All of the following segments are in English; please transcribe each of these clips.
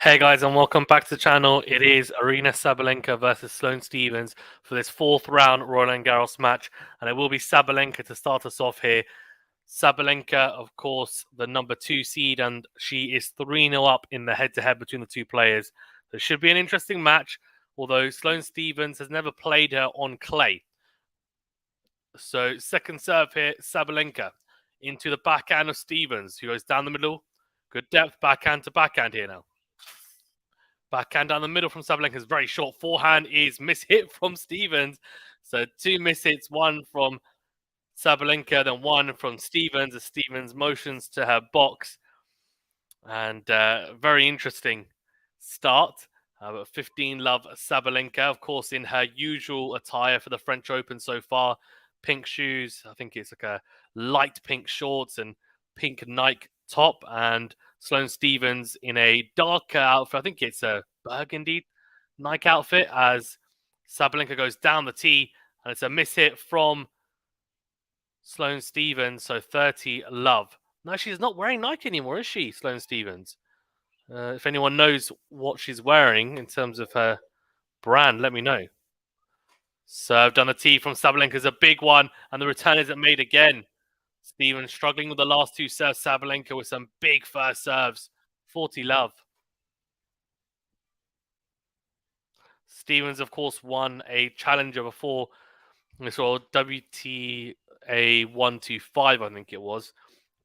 Hey guys, and welcome back to the channel. It is Aryna Sabalenka versus Sloane Stephens for this fourth round Roland Garros match, and it will be Sabalenka to start us off here. Sabalenka, of course, the number 2 seed, and she is 3-0 up in the head-to-head between the two players. So it should be an interesting match, although Sloane Stephens has never played her on clay. So second serve here, Sabalenka into the backhand of Stephens, who goes down the middle. Good depth, backhand to backhand here now. Backhand down the middle from Sabalenka is very short. Forehand is mishit from Stephens. So two mishits, one from Sabalenka, then one from Stephens as Stephens motions to her box. And very interesting start. 15 love Sabalenka, of course, in her usual attire for the French Open so far. Pink shoes. I think it's like a light pink shorts and pink Nike top. And Sloane Stephens in a darker outfit. I think it's a burgundy Nike outfit as Sabalenka goes down the tee. And it's a mishit from Sloane Stephens. So 30 love. No, she's not wearing Nike anymore, is she, Sloane Stephens? If anyone knows what she's wearing in terms of her brand, let me know. Served on the tee from Sabalenka is a big one, and the return isn't made again. Stephens struggling with the last two serves. Sabalenka with some big first serves. 40 love. Stephens, of course, won a challenger before. We saw WTA 125, I think it was,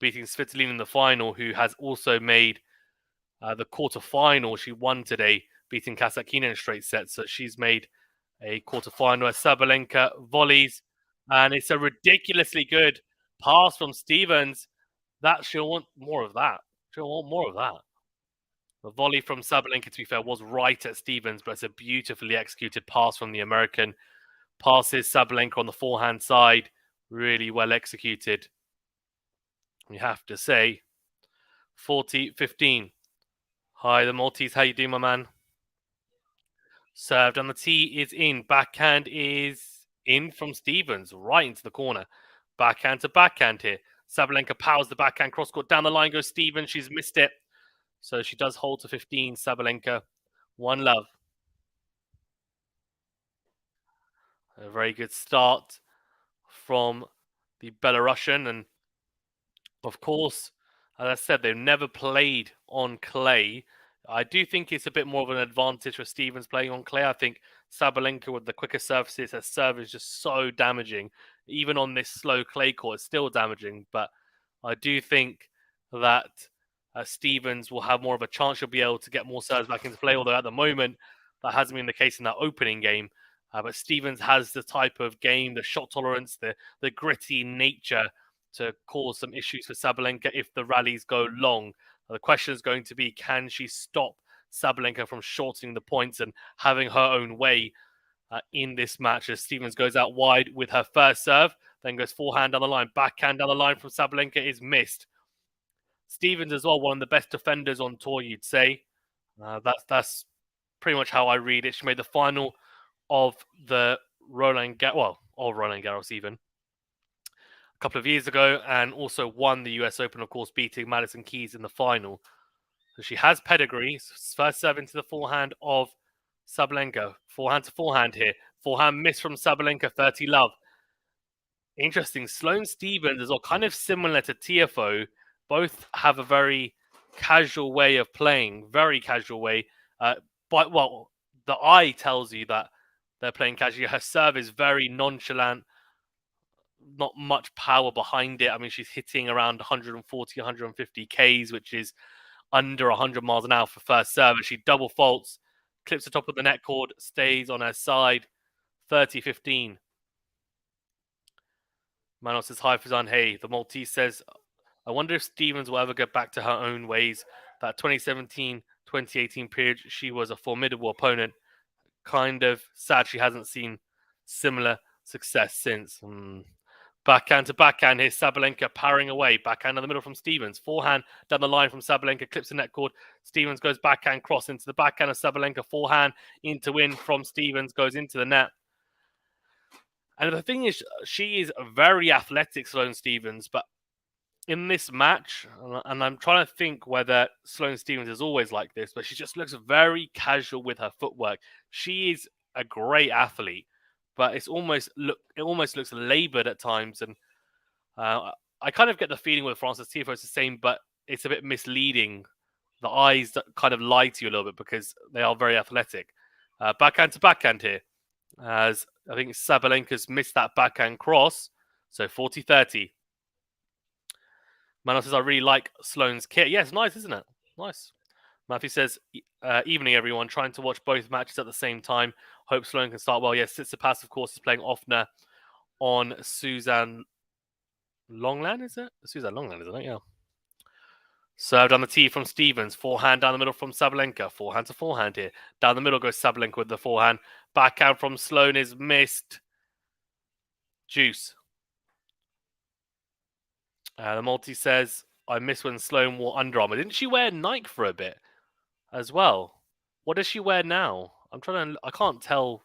beating Svitolina in the final, who has also made the quarterfinal. She won today, beating Kasatkina in a straight set. So she's made a quarterfinal as Sabalenka volleys. And it's a ridiculously good pass from Stephens. She'll want more of that. She'll want more of that. The volley from Sabalenka, to be fair, was right at Stephens, but it's a beautifully executed pass from the American. Passes Sabalenka on the forehand side. Really well executed. You have to say. 40-15. Hi, the Maltese. How you doing, my man? Served on the tee is in. Backhand is in from Stephens, right into the corner. Backhand to backhand here. Sabalenka powers the backhand cross court. Down the line goes Stephens. She's missed it. So she does hold to 15. Sabalenka, 1 love. A very good start from the Belarusian. And of course, as I said, they've never played on clay. I do think it's a bit more of an advantage for Stephens playing on clay. I think Sabalenka with the quicker surfaces, her serve is just so damaging. Even on this slow clay court, it's still damaging. But I do think that Stephens will have more of a chance. She'll be able to get more serves back into play, although at the moment, that hasn't been the case in that opening game. But Stephens has the type of game, the shot tolerance, the gritty nature to cause some issues for Sabalenka if the rallies go long. The question is going to be, can she stop Sabalenka from shortening the points and having her own way in this match as Stephens goes out wide with her first serve, then goes forehand down the line. Backhand down the line from Sabalenka is missed. Stephens as well, one of the best defenders on tour, you'd say. That's pretty much how I read it. She made the final of the Roland Garros even a couple of years ago, and also won the US Open, of course, beating Madison Keys in the final. So she has pedigree. First serve into the forehand of Sabalenka. Forehand to forehand here. Forehand miss from Sabalenka, 30 love. Interesting. Sloane Stephens is all kind of similar to Tiafoe. Both have a very casual way of playing. Very casual way. But, well, the eye tells you that they're playing casually. Her serve is very nonchalant. Not much power behind it. I mean, she's hitting around 140, 150 Ks, which is under 100 miles an hour for first serve. She double faults, clips the top of the net cord, stays on her side. 30-15. Manos says, hi, Fazan. Hey, the Maltese says, I wonder if Stephens will ever get back to her own ways. That 2017-2018 period, she was a formidable opponent. Kind of sad she hasn't seen similar success since. Backhand to backhand. Here's Sabalenka powering away. Backhand in the middle from Stephens. Forehand down the line from Sabalenka. Clips the net cord. Stephens goes backhand cross into the backhand of Sabalenka. Forehand into win from Stephens. Goes into the net. And the thing is, she is very athletic, Sloane Stephens. But in this match, and I'm trying to think whether Sloane Stephens is always like this, but she just looks very casual with her footwork. She is a great athlete, but it almost looks labored at times, and I kind of get the feeling with Frances Tiafoe it's the same, but it's a bit misleading. The eyes that kind of lie to you a little bit because they are very athletic. Backhand to backhand here, as I think Sabalenka's missed that backhand cross, so 40-30. Manos says, I really like Sloane's kit. Yeah, it's nice, isn't it? Nice. Matthew says, evening, everyone. Trying to watch both matches at the same time. Hope Sloane can start well. Yes, Tsitsipas, of course, is playing Offner on Suzanne Longland, is it? Suzanne Longland, isn't it? Yeah. Served on the tee from Stevens. Forehand down the middle from Sabalenka. Forehand to forehand here. Down the middle goes Sabalenka with the forehand. Backhand from Sloane is missed. Juice. The multi says, I miss when Sloane wore Under Armour. Didn't she wear Nike for a bit as well? What does she wear now? I can't tell.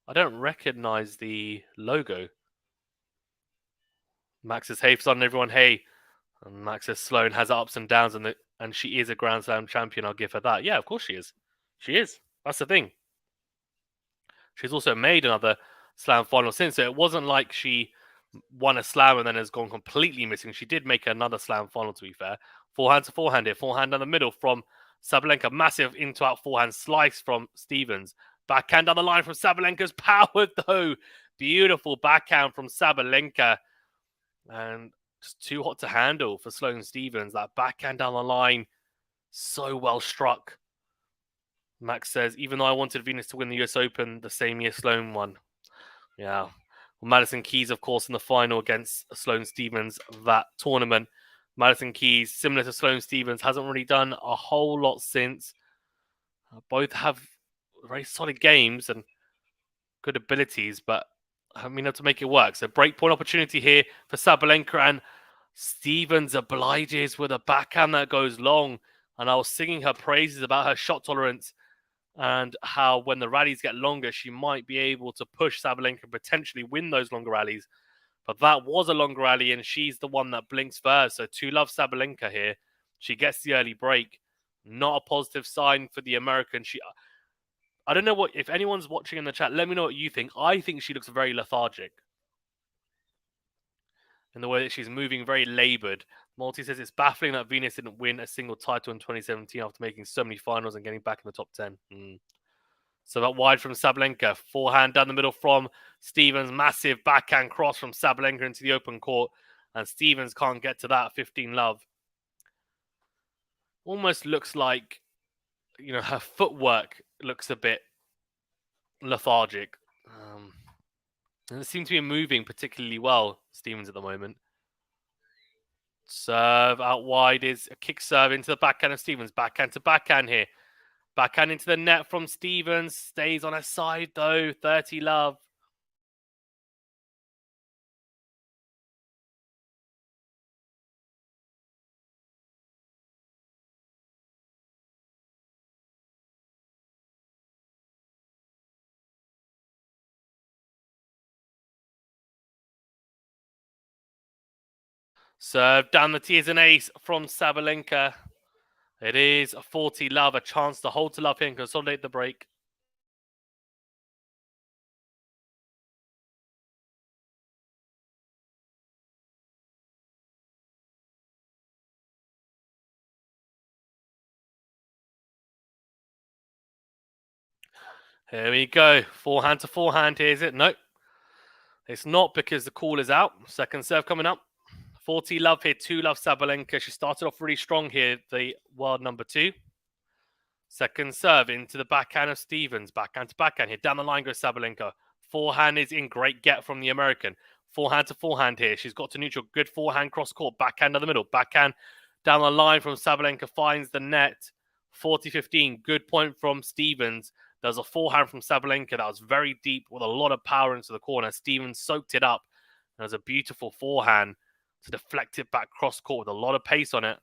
I don't recognize the logo. Max says, hey, on everyone, hey. And Max says, Sloane has ups and downs, and she is a Grand Slam champion. I'll give her that. Yeah, of course she is. She is. That's the thing. She's also made another Slam final since. So it wasn't like she won a Slam and then has gone completely missing. She did make another Slam final, to be fair. Forehand to forehand here. Forehand down the middle from Sabalenka. Massive into-out forehand slice from Stevens. Backhand down the line from Sabalenka's powered, though. Beautiful backhand from Sabalenka. And just too hot to handle for Sloane Stephens. That backhand down the line, so well struck. Max says, even though I wanted Venus to win the US Open the same year Sloane won. Yeah. Well, Madison Keys, of course, in the final against Sloane Stephens that tournament. Madison Keys, similar to Sloane Stephens, hasn't really done a whole lot since. Both have very solid games and good abilities, but I mean, have to make it work. So breakpoint opportunity here for Sabalenka, and Stephens obliges with a backhand that goes long. And I was singing her praises about her shot tolerance and how when the rallies get longer, she might be able to push Sabalenka and potentially win those longer rallies. But that was a longer rally, and she's the one that blinks first. So 2-love Sabalenka here. She gets the early break. Not a positive sign for the American. I don't know what, if anyone's watching in the chat, let me know what you think. I think she looks very lethargic in the way that she's moving, very labored. Multi says it's baffling that Venus didn't win a single title in 2017 after making so many finals and getting back in the top 10. So that wide from Sabalenka. Forehand down the middle from Stevens. Massive backhand cross from Sabalenka into the open court. And Stevens can't get to that. 15-love. Almost looks like, her footwork looks a bit lethargic. Doesn't seem to be moving particularly well, Stevens, at the moment. Serve out wide is a kick serve into the backhand of Stevens. Backhand to backhand here. Backhand into the net from Stevens. Stays on her side, though. 30-love. Serve down the tee is an ace from Sabalenka. It is a 40-love, a chance to hold to love here and consolidate the break. Here we go. Forehand to forehand here, is it? Nope. It's not because the call is out. Second serve coming up. 40-love here, 2-love Sabalenka. She started off really strong here, the world number 2. Second serve into the backhand of Stevens. Backhand to backhand here. Down the line goes Sabalenka. Forehand is in. Great get from the American. Forehand to forehand here. She's got to neutral. Good forehand cross court. Backhand in the middle. Backhand down the line from Sabalenka. Finds the net. 40-15. Good point from Stevens. There's a forehand from Sabalenka that was very deep with a lot of power into the corner. Stevens soaked it up. There's a beautiful forehand to deflect it back cross court with a lot of pace on it.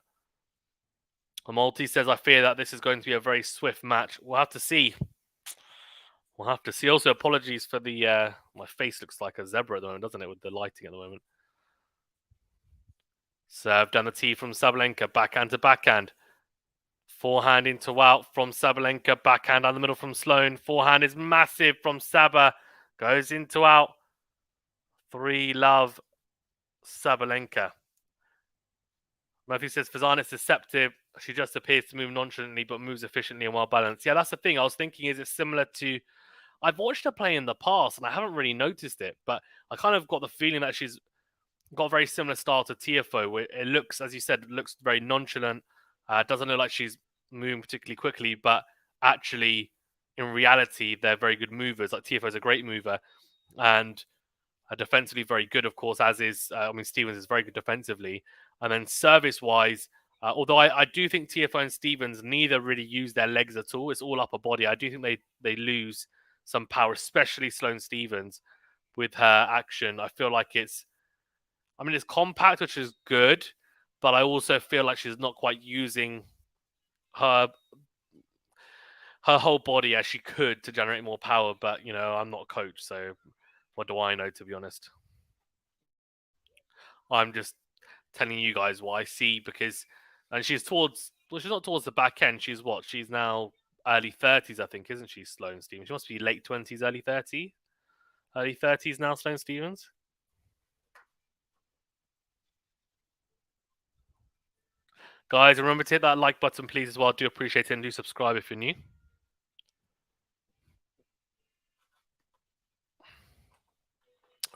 Multi says, I fear that this is going to be a very swift match. We'll have to see. We'll have to see. Also, apologies for the... my face looks like a zebra at the moment, doesn't it, with the lighting at the moment. Serve down the tee from Sabalenka, backhand to backhand. Forehand into out from Sabalenka, backhand down the middle from Sloane. Forehand is massive from Saba, goes into out. 3-love Sabalenka. Murphy says Fazan is deceptive. She just appears to move nonchalantly but moves efficiently and well balanced. Yeah, that's the thing. I was thinking, is it similar to... I've watched her play in the past and I haven't really noticed it, but I kind of got the feeling that she's got a very similar style to Tiafoe, where it looks, as you said, looks very nonchalant. Doesn't look like she's moving particularly quickly, but actually, in reality, they're very good movers. Like Tiafoe's a great mover, and defensively very good, of course, as is, Stevens is very good defensively. And then service-wise, although I do think Tiafoe and Stevens neither really use their legs at all. It's all upper body. I do think they lose some power, especially Sloane Stevens, with her action. I feel like it's compact, which is good, but I also feel like she's not quite using her whole body as she could to generate more power. But, I'm not a coach, so what do I know, to be honest? I'm just telling you guys what I see because, and she's not towards the back end. She's now early 30s, I think, isn't she, Sloane Stevens? She must be late 20s, early 30s now, Sloane Stevens. Guys, remember to hit that like button, please, as well. I do appreciate it, and do subscribe if you're new.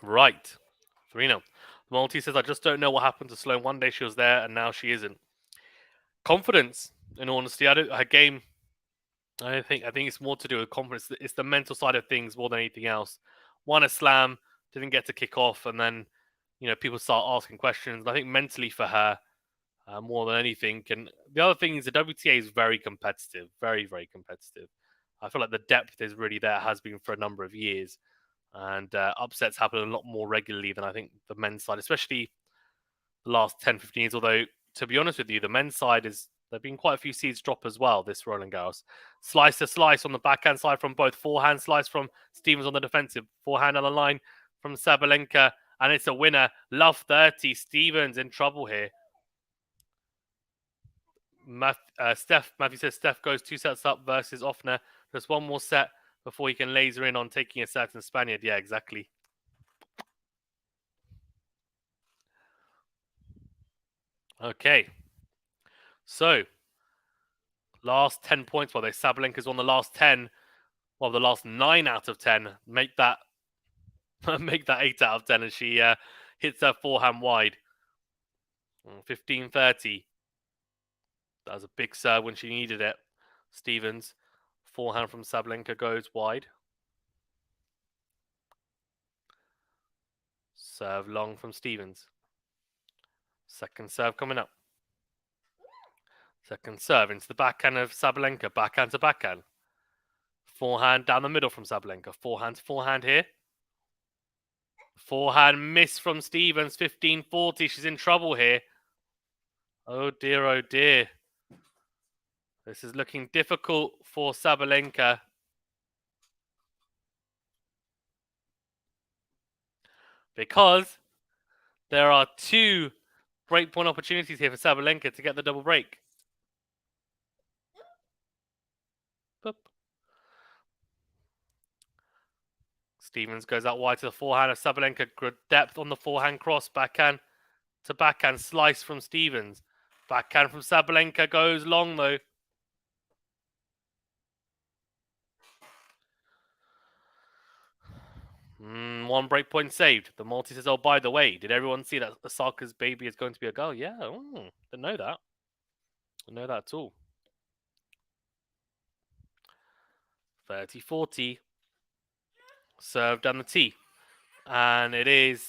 Right. 3-0. Multi says, I just don't know what happened to Sloane. One day she was there, and now she isn't. Confidence, in all honesty. Her game, I think it's more to do with confidence. It's the mental side of things more than anything else. Won a slam, didn't get to kick off, and then, people start asking questions. I think mentally for her, more than anything. And the other thing is the WTA is very competitive, very, very competitive. I feel like the depth is really there, has been for a number of years. And upsets happen a lot more regularly than I think the men's side, especially the last 10, 15 years. Although, to be honest with you, the men's side there have been quite a few seeds drop as well, this Roland Garros. Slice to slice on the backhand side from both. Forehand slice from Stevens on the defensive. Forehand on the line from Sabalenka. And it's a winner. Love 30. Stevens in trouble here. Matthew says Steph goes 2 sets up versus Offner. Just one more set before he can laser in on taking a certain Spaniard. Yeah, exactly. Okay. So, last 10 points. Well, Sabalenka's on the last 10. Well, the last 9 out of 10. Make that 8 out of 10 as she hits her forehand wide. 15-30. That was a big serve when she needed it. Stevens. Forehand from Sabalenka goes wide. Serve long from Stevens. Second serve coming up. Second serve into the backhand of Sabalenka. Backhand to backhand. Forehand down the middle from Sabalenka. Forehand to forehand here. Forehand miss from Stevens. 15-40. She's in trouble here. Oh dear, oh dear. This is looking difficult for Sabalenka. Because there are 2 breakpoint opportunities here for Sabalenka to get the double break. Boop. Stevens goes out wide to the forehand of Sabalenka. Good depth on the forehand cross. Backhand to backhand slice from Stevens. Backhand from Sabalenka goes long though. One breakpoint saved. The multi says, oh, by the way, did everyone see that Osaka's baby is going to be a girl? Yeah, didn't know that. Didn't know that at all. 30-40. Serve down the tee. And it is...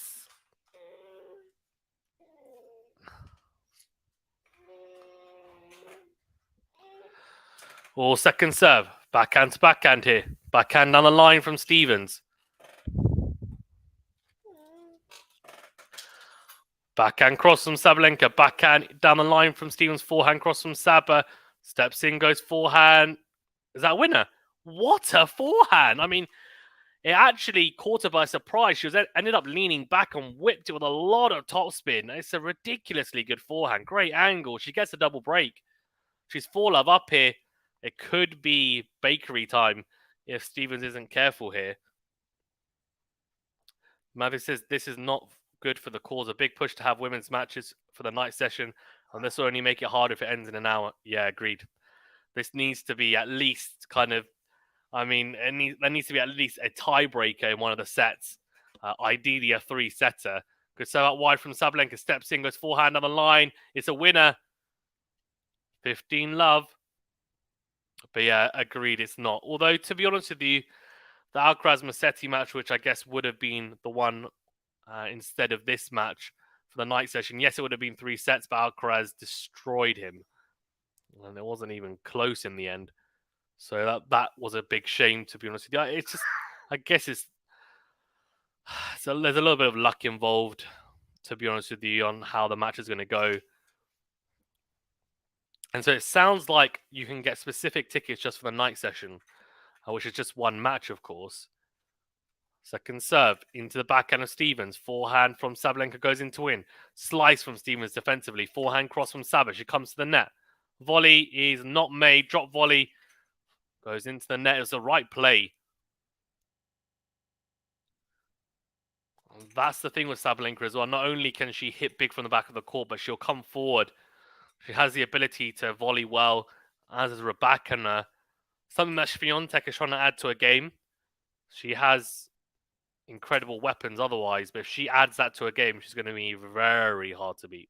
second serve. Backhand to backhand here. Backhand down the line from Stevens. Backhand cross from Sabalenka. Backhand down the line from Stevens. Forehand cross from Saba. Steps in, goes forehand. Is that a winner? What a forehand! it actually caught her by surprise. She ended up leaning back and whipped it with a lot of topspin. It's a ridiculously good forehand. Great angle. She gets a double break. She's 4-love up here. It could be bakery time if Stevens isn't careful here. Mavic says this is not good for the cause. A big push to have women's matches for the night session, and this will only make it harder if it ends in an hour. Yeah, agreed. This needs to be at least kind of, I mean, there needs to be at least a tiebreaker in one of the sets. Ideally, a 3-setter. Good serve out wide from Sabalenka. Steps in, goes forehand on the line. It's a winner. 15-love. But yeah, agreed, it's not. Although, to be honest with you, the Alcaraz-Musetti match, which I guess would have been the one instead of this match for the night session, yes, it would have been 3 sets, but Alcaraz destroyed him. And it wasn't even close in the end. So that was a big shame, to be honest with you. It's just, I guess so there's a little bit of luck involved, to be honest with you, on how the match is going to go. And so it sounds like you can get specific tickets just for the night session, which is just one match, of course. Second serve into the backhand of Stevens. Forehand from Sabalenka goes in to win. Slice from Stevens defensively. Forehand cross from Saba. She comes to the net. Volley is not made. Drop volley goes into the net. It was the right play. That's the thing with Sabalenka as well. Not only can she hit big from the back of the court, but she'll come forward. She has the ability to volley well, as is Rybakina. Something that Swiatek is trying to add to her game. She has incredible weapons otherwise, but if she adds that to her game, she's going to be very hard to beat.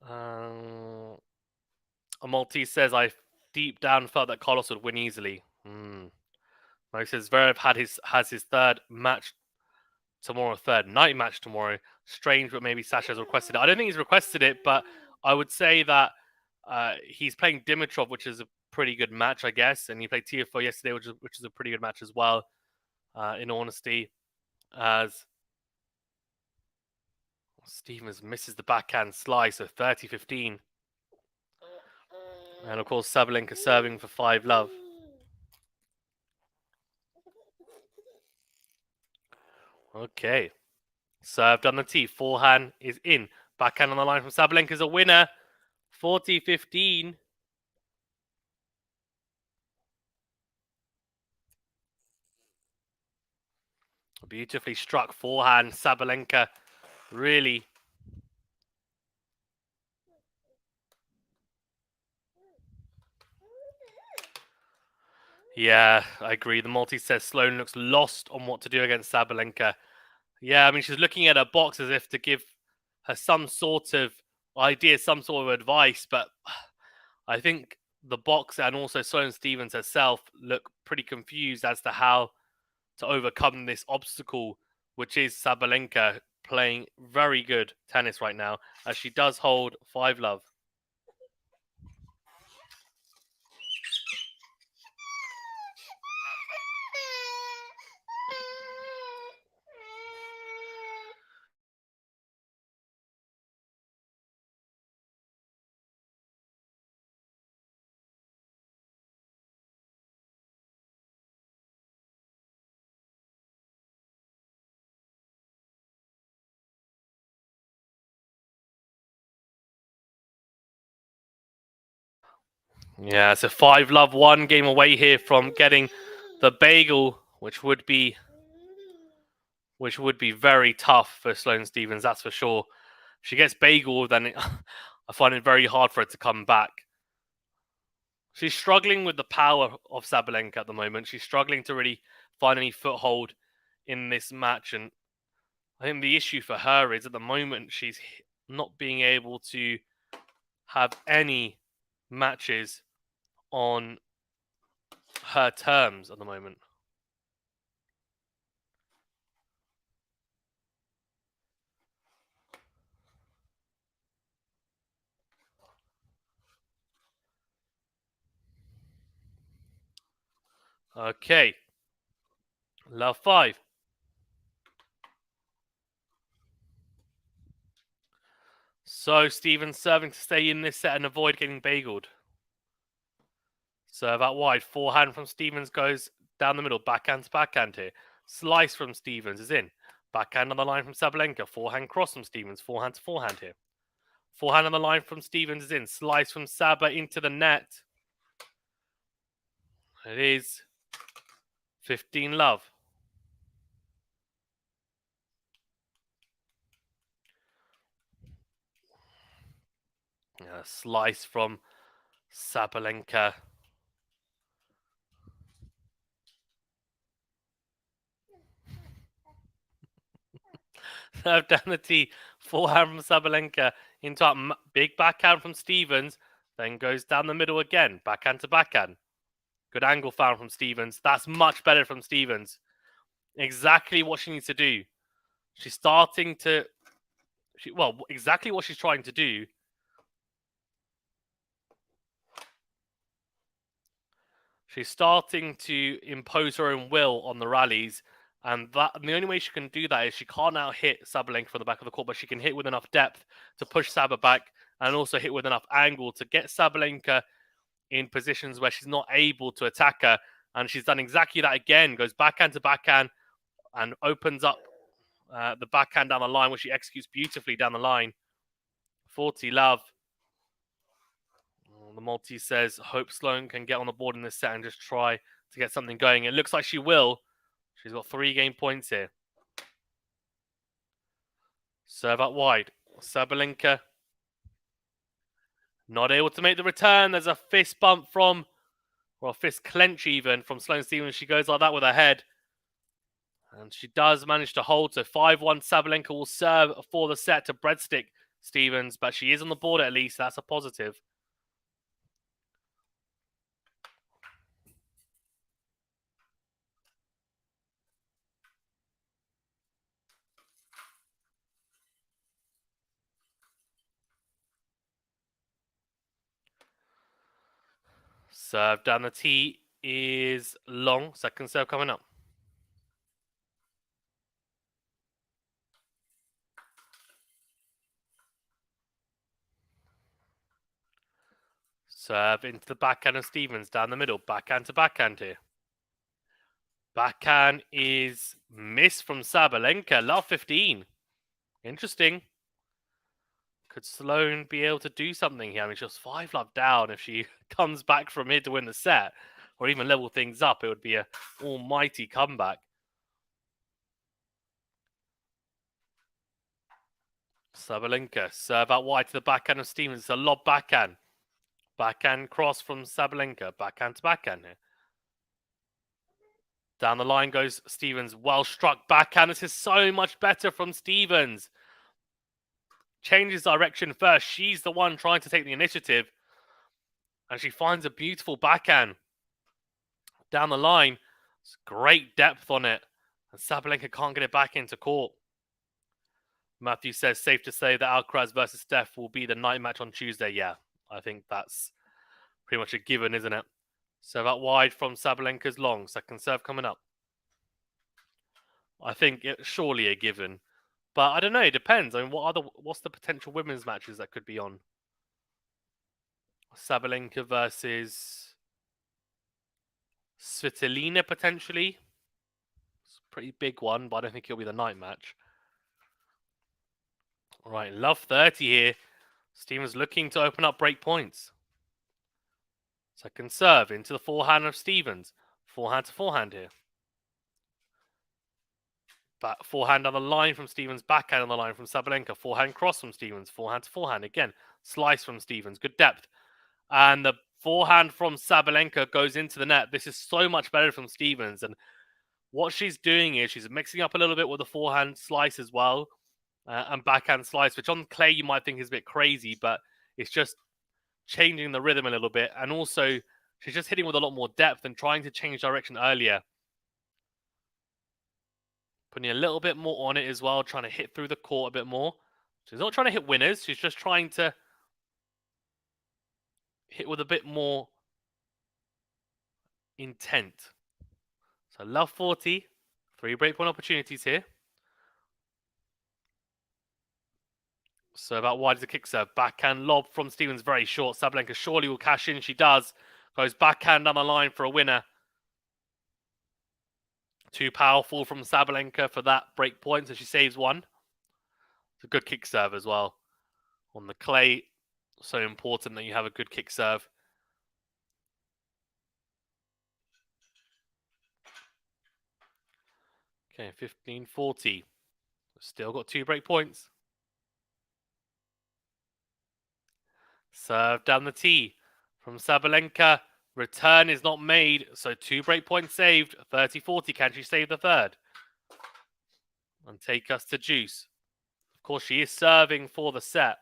A Maltese says, I deep down felt that Carlos would win easily. He says Zverev has his third match tomorrow, third night match tomorrow. Strange, but maybe Sasha has requested it. I don't think he's requested it, but I would say that he's playing Dimitrov, which is a pretty good match, I guess, and he played Tiafoe yesterday, which is a pretty good match as well. In honesty, as Stevens misses the backhand slice, so 30-15. And of course, Sabalenka serving for 5-love. Okay. Served on the tee. Forehand is in. Backhand on the line from Sabalenka is a winner. 40-15. Beautifully struck forehand. Sabalenka really. Yeah, I agree. The Maltese says Sloane looks lost on what to do against Sabalenka. Yeah, I mean, she's looking at her box as if to give her some sort of idea, some sort of advice, but I think the box and also Sloane Stevens herself look pretty confused as to how to overcome this obstacle, which is Sabalenka playing very good tennis right now, as she does hold 5-love. Yeah, it's a 5-love, one game away here from getting the bagel, which would be very tough for Sloane Stevens, that's for sure. If she gets bagel, then I find it very hard for her to come back. She's struggling with the power of Sabalenka at the moment. She's struggling to really find any foothold in this match, and I think the issue for her is at the moment she's not being able to have any matches on her terms at the moment. Okay. Love 5. So Stevens serving to stay in this set and avoid getting bageled. Serve out wide. Forehand from Stevens goes down the middle. Backhand to backhand here. Slice from Stevens is in. Backhand on the line from Sabalenka. Forehand cross from Stevens. Forehand to forehand here. Forehand on the line from Stevens is in. Slice from Saba into the net. It is 15-love. Slice from Sabalenka. Serve down the tee. Forehand from Sabalenka into a big backhand from Stevens. Then goes down the middle again. Backhand to backhand. Good angle found from Stevens. That's much better from Stevens. Exactly what she needs to do. She's starting to... exactly what she's trying to do. She's starting to impose her own will on the rallies. And the only way she can do that is she can't now hit Sabalenka from the back of the court, but she can hit with enough depth to push Saba back and also hit with enough angle to get Sabalenka in positions where she's not able to attack her. And she's done exactly that again. Goes backhand to backhand and opens up the backhand down the line, which she executes beautifully down the line. 40-love. The multi says, hope Sloane can get on the board in this set and just try to get something going. It looks like she will. She's got 3 game points here. Serve out wide. Sabalenka not able to make the return. There's a fist bump from, or a fist clench even, from Sloane Stevens. She goes like that with her head. And she does manage to hold. So 5-1 Sabalenka will serve for the set to breadstick Stevens. But she is on the board at least. That's a positive. Serve down the tee is long. Second serve coming up. Serve into the backhand of Stevens down the middle. Backhand to backhand here. Backhand is missed from Sabalenka. Love 15. Interesting. Could Sloane be able to do something here? I mean, she was 5-love down. If she comes back from here to win the set, or even level things up, it would be an almighty comeback. Sabalenka, serve out wide to the backhand of Stevens. It's a lob backhand. Backhand cross from Sabalenka. Backhand to backhand here. Down the line goes Stevens. Well struck backhand. This is so much better from Stevens. Changes direction first. She's the one trying to take the initiative. And she finds a beautiful backhand down the line. It's great depth on it. And Sabalenka can't get it back into court. Matthew says, safe to say that Alcaraz versus Steph will be the night match on Tuesday. Yeah, I think that's pretty much a given, isn't it? Serve out wide from Sabalenka's long. Second serve coming up. I think it's surely a given. But I don't know. It depends. I mean, what's the potential women's matches that could be on? Sabalenka versus Svitolina, potentially. It's a pretty big one, but I don't think it'll be the night match. All right, love 30 here. Stevens looking to open up break points. Second serve into the forehand of Stevens. Forehand to forehand here. Forehand on the line from Stevens. Backhand on the line from Sabalenka. Forehand cross from Stevens. Forehand to forehand again. Slice from Stevens. Good depth. And the forehand from Sabalenka goes into the net. This is so much better from Stevens. And what she's doing is she's mixing up a little bit with the forehand slice as well. And backhand slice, which on clay you might think is a bit crazy, but it's just changing the rhythm a little bit. And also, she's just hitting with a lot more depth and trying to change direction earlier. Putting a little bit more on it as well, trying to hit through the court a bit more. She's not trying to hit winners. She's just trying to hit with a bit more intent. So love 40. 3 breakpoint opportunities here. Serve out wide is a kick serve. Backhand lob from Stevens, very short. Sabalenka surely will cash in. She does. Goes backhand down the line for a winner. Too powerful from Sabalenka for that break point, so she saves one. It's a good kick serve as well. On the clay, so important that you have a good kick serve. Okay, 15-40. Still got 2 break points. Serve down the tee from Sabalenka. Return is not made, so 2 break points saved. 30-40. Can she save the third? And take us to juice. Of course, she is serving for the set.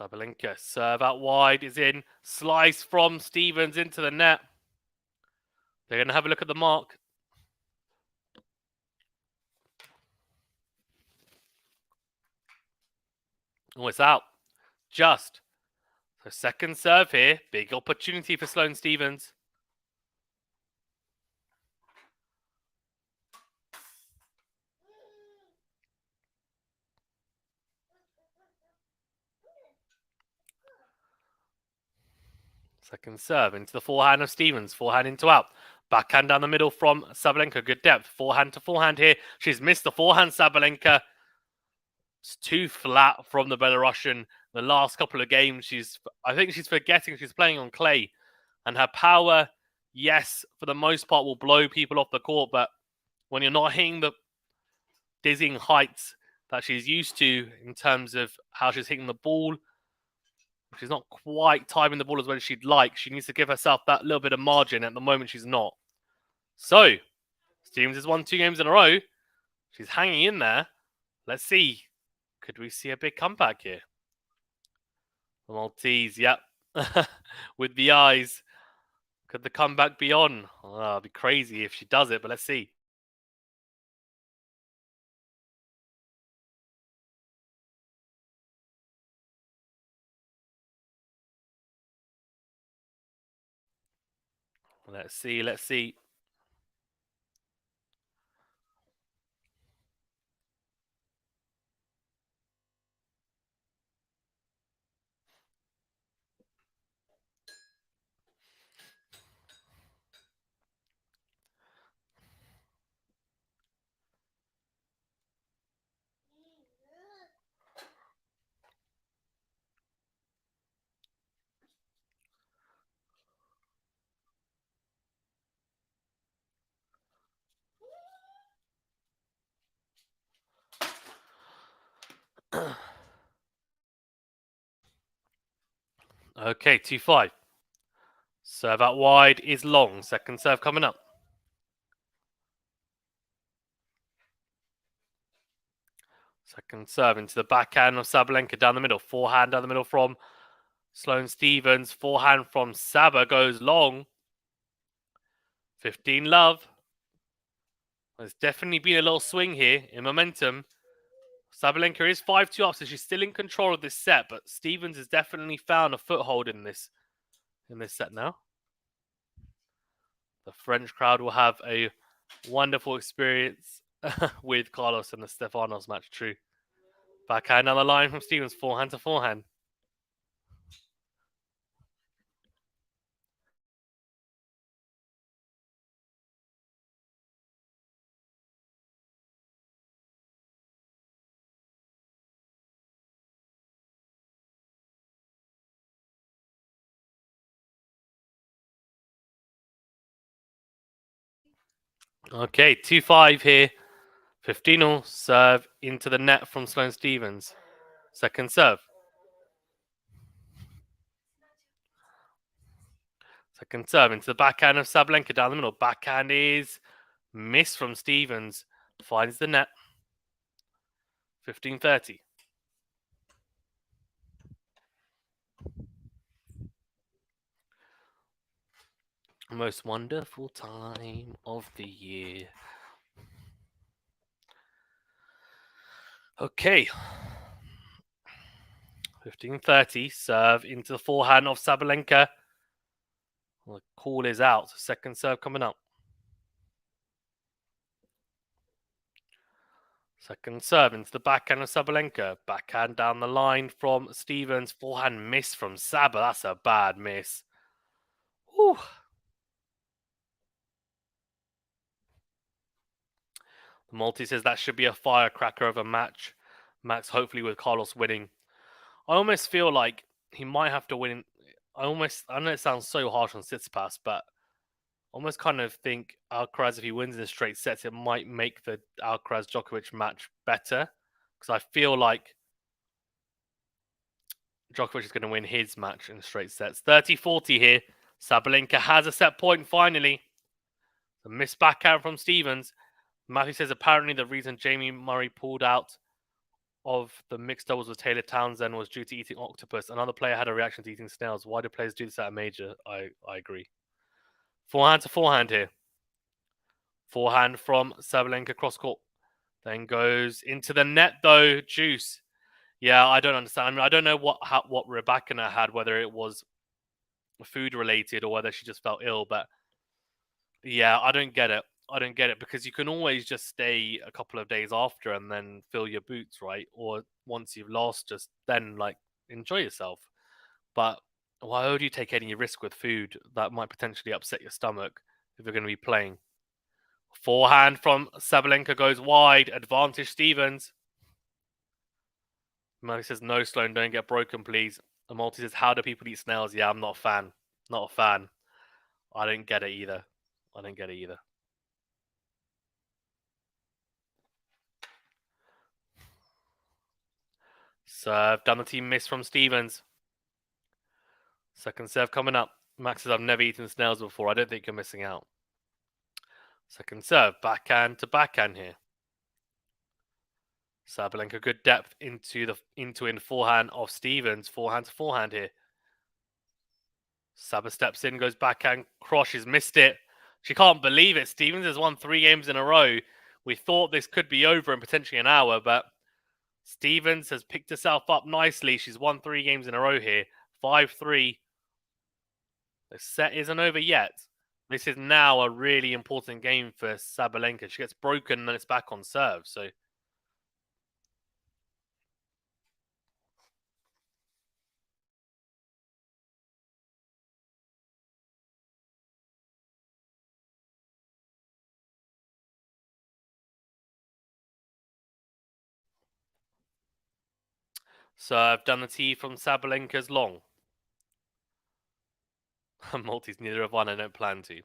Sabalenka, serve out wide is in. Slice from Stevens into the net. They're going to have a look at the mark. Oh, it's out. Just. So second serve here. Big opportunity for Sloane Stevens. Second serve into the forehand of Stevens. Forehand into out. Backhand down the middle from Sabalenka. Good depth. Forehand to forehand here. She's missed the forehand, Sabalenka. It's too flat from the Belarusian. The last couple of games, I think she's forgetting she's playing on clay. And her power, yes, for the most part, will blow people off the court. But when you're not hitting the dizzying heights that she's used to in terms of how she's hitting the ball, she's not quite timing the ball as well as she'd like. She needs to give herself that little bit of margin. At the moment, she's not. So, Stevens has won 2 games in a row. She's hanging in there. Let's see. Could we see a big comeback here? The Maltese, yep. With the eyes. Could the comeback be on? Oh, it'd be crazy if she does it, but let's see. Let's see, let's see. Okay, 2-5. Serve out wide is long. Second serve coming up. Second serve into the backhand of Sabalenka down the middle. Forehand down the middle from Sloane Stevens. Forehand from Saba goes long. 15 love. There's definitely been a little swing here in momentum. Sabalenka is 5-2 up, so she's still in control of this set, but Stevens has definitely found a foothold in this set now. The French crowd will have a wonderful experience with Carlos and the Stefanos match, true. Backhand on the line from Stevens, forehand to forehand. Okay, 2-5 here. 15-all serve into the net from Sloane Stevens. Second serve. Second serve into the backhand of Sabalenka down the middle. Backhand is missed from Stevens. Finds the net. 15-30. Most wonderful time of the year. Okay. 15:30. Serve into the forehand of Sabalenka. Well, the call is out. Second serve coming up. Second serve into the backhand of Sabalenka. Backhand down the line from Stevens. Forehand miss from Saba. That's a bad miss. Whew. The multi says that should be a firecracker of a match. Max, hopefully, with Carlos winning. I almost feel like he might have to win. I know it sounds so harsh on Tsitsipas, but almost kind of think Alcaraz, if he wins in straight sets, it might make the Alcaraz Djokovic match better. Because I feel like Djokovic is going to win his match in straight sets. 30-40 here. Sabalenka has a set point finally. A missed backhand from Stevens. Matthew says apparently the reason Jamie Murray pulled out of the mixed doubles with Taylor Townsend was due to eating octopus. Another player had a reaction to eating snails. Why do players do this at a major? I agree. Forehand to forehand here. Forehand from Sabalenka cross court. Then goes into the net though. Juice. Yeah, I don't understand. I mean, I don't know what Rebecca had, whether it was food related or whether she just felt ill. But yeah, I don't get it. I don't get it because you can always just stay a couple of days after and then fill your boots, right? Or once you've lost, just then like enjoy yourself. But why would you take any risk with food that might potentially upset your stomach if you're going to be playing? Forehand from Sabalenka goes wide. Advantage Stevens. Multi says, no, Sloane, don't get broken, please. And Multi says, how do people eat snails? Yeah, I'm not a fan. Not a fan. I didn't get it either. Serve. Down the team miss from Stevens. Second serve coming up. Max says, I've never eaten snails before. I don't think you're missing out. Second serve. Backhand to backhand here. Sabalenka, good depth into in forehand of Stevens. Forehand to forehand here. Saba steps in, goes backhand cross. She's missed it. She can't believe it. Stevens has won 3 games in a row. We thought this could be over in potentially an hour, but Stevens has picked herself up nicely. She's won 3 games in a row here. 5-3. The set isn't over yet. This is now a really important game for Sabalenka. She gets broken and then it's back on serve. Serve done the tee from Sabalenka's long. Multis, neither have one. I don't plan to.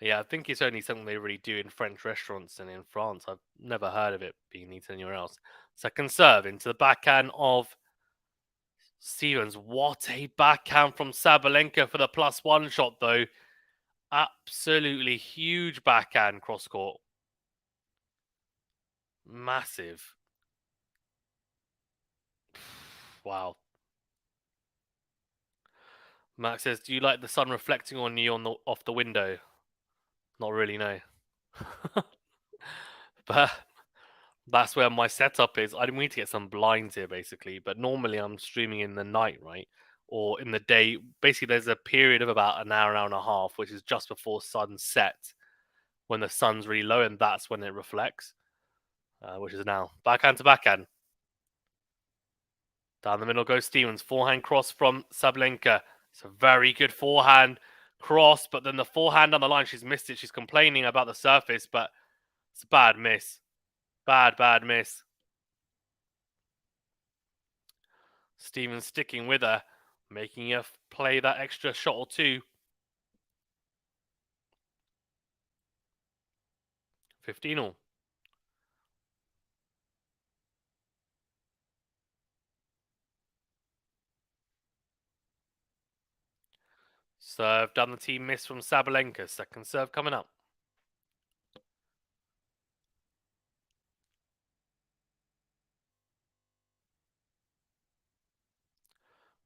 Yeah, I think it's only something they really do in French restaurants and in France. I've never heard of it being eaten anywhere else. Second serve into the backhand of Stevens. What a backhand from Sabalenka for the +1 shot, though. Absolutely huge backhand cross court. Massive. Wow. Max says, do you like the sun reflecting on you off the window? Not really, no. But that's where my setup is. I need to get some blinds here, basically. But normally I'm streaming in the night, right? Or in the day. Basically, there's a period of about an hour and a half, which is just before sunset, when the sun's really low, and that's when it reflects, which is now. Backhand to backhand. Down the middle goes Stevens. Forehand cross from Sabalenka. It's a very good forehand cross, but then the forehand on the line, she's missed it. She's complaining about the surface, but it's a bad miss. Bad miss. Stevens sticking with her, making her play that extra shot or two. 15 all. Serve down the team miss from Sabalenka. Second serve coming up.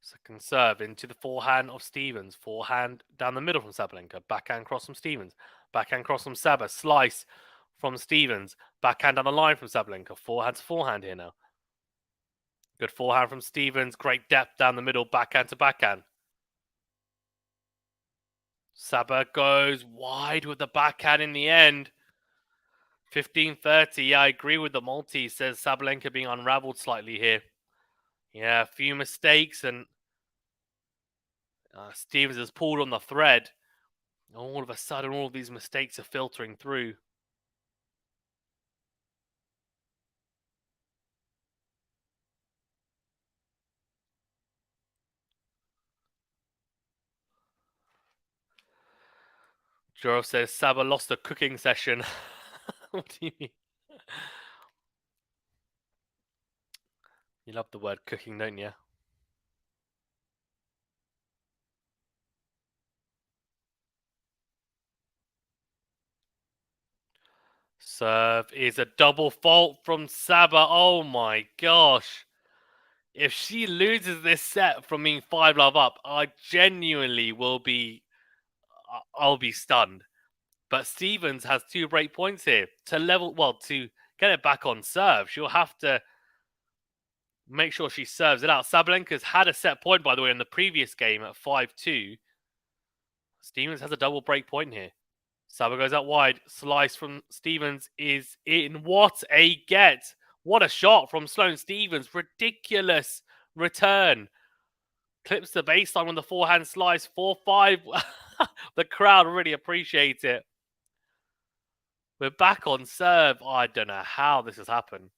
Second serve into the forehand of Stevens. Forehand down the middle from Sabalenka. Backhand cross from Stevens. Backhand cross from Saba. Slice from Stevens. Backhand down the line from Sabalenka. Forehand to forehand here now. Good forehand from Stevens. Great depth down the middle. Backhand to backhand. Saba goes wide with the backhand in the end. 15-30. Yeah, I agree with the multi. Says Sabalenka being unraveled slightly here. Yeah, a few mistakes and Stevens has pulled on the thread. All of a sudden, all of these mistakes are filtering through. Juro says Saba lost a cooking session. What do you mean? You love the word cooking, don't you? Serve is a double fault from Saba. Oh my gosh. If she loses this set from being 5-love up, I genuinely will be I'll be stunned. But Stevens has 2 break points here to get it back on serve. She'll have to make sure she serves it out. Sabalenka's had a set point, by the way, in the previous game at 5-2. Stevens has a double break point here. Saba goes out wide. Slice from Stevens is in. What a get! What a shot from Sloane Stevens. Ridiculous return. Clips the baseline on the forehand slice. 4-5. The crowd really appreciate it. We're back on serve. Oh, I don't know how this has happened.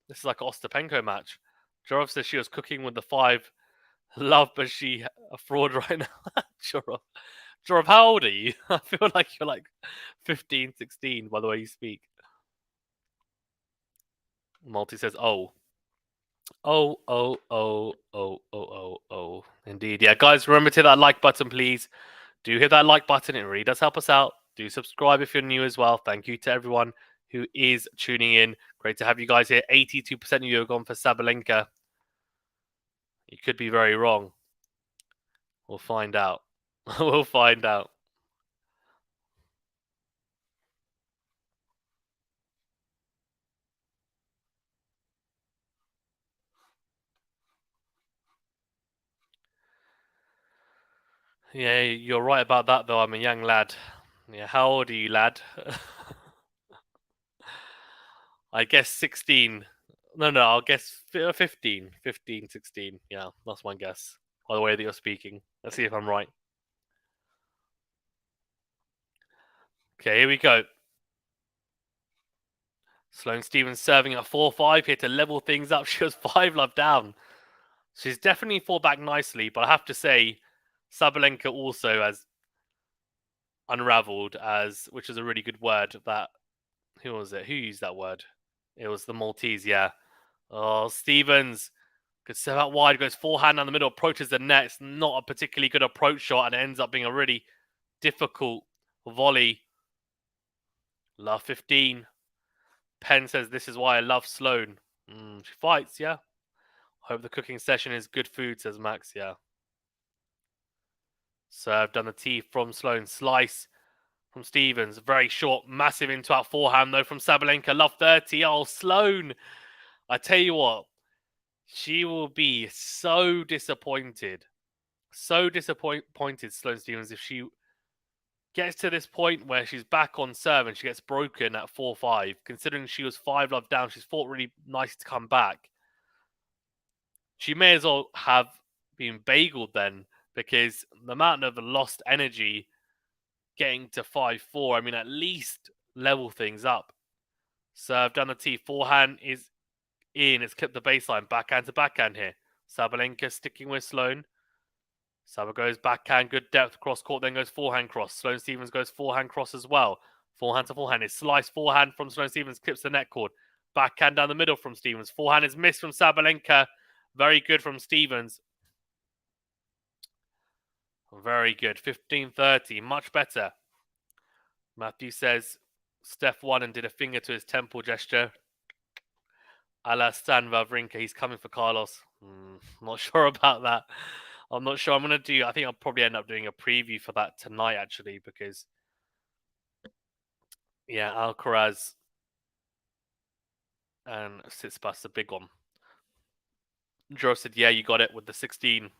This is like an Ostapenko match. Jorov says she was cooking with the 5-love, but she a fraud right now. Jorov, how old are you? I feel like you're like 15, 16 by the way you speak. Multi says, oh. Oh, oh, oh, oh, oh, oh, oh. Indeed. Yeah, guys, remember to hit that like button, please. Do hit that like button. It really does help us out. Do subscribe if you're new as well. Thank you to everyone who is tuning in. Great to have you guys here. 82% of you have gone for Sabalenka. You could be very wrong. We'll find out. We'll find out. Yeah, you're right about that, though. I'm a young lad. Yeah, how old are you, lad? I guess 16. No, I'll guess 15. 15, 16. Yeah, that's my guess. By the way that you're speaking. Let's see if I'm right. Okay, here we go. Sloane Stevens serving at 4-5 here to level things up. She was 5-love down. She's definitely fought back nicely, but I have to say, Sabalenka also has unraveled, which is a really good word. That who was it? Who used that word? It was the Maltese, yeah. Oh, Stevens could serve out wide, goes forehand down the middle, approaches the net. It's not a particularly good approach shot, and it ends up being a really difficult volley. Love 15. Penn says, this is why I love Sloane. She fights, yeah. Hope the cooking session is good food, says Max, yeah. Serve done the tee from Sloane. Slice from Stevens. Very short, massive into out forehand, though, from Sabalenka. Love 30. Oh, Sloane. I tell you what, she will be so disappointed. So disappointed, Sloane Stevens, if she gets to this point where she's back on serve and she gets broken at 4-5, considering she was 5-love down. She's fought really nice to come back. She may as well have been bageled then, because the amount of lost energy getting to 5-4, I mean, at least level things up. Serve down the tee. Forehand is in. It's clipped the baseline. Backhand to backhand here. Sabalenka sticking with Sloane. Saba goes backhand, good depth, cross court, then goes forehand cross. Sloane Stevens goes forehand cross as well. Forehand to forehand. It's sliced forehand from Sloane Stevens, clips the net cord. Backhand down the middle from Stevens. Forehand is missed from Sabalenka. Very good from Stevens. Very good. 15-30. Much better. Matthew says Steph won and did a finger to his temple gesture. Stan Wawrinka, he's coming for Carlos. Not sure about that. I'm not sure. I think I'll probably end up doing a preview for that tonight, actually, because, yeah, Alcaraz and Tsitsipas, the big one. Joe said, yeah, you got it with the 16.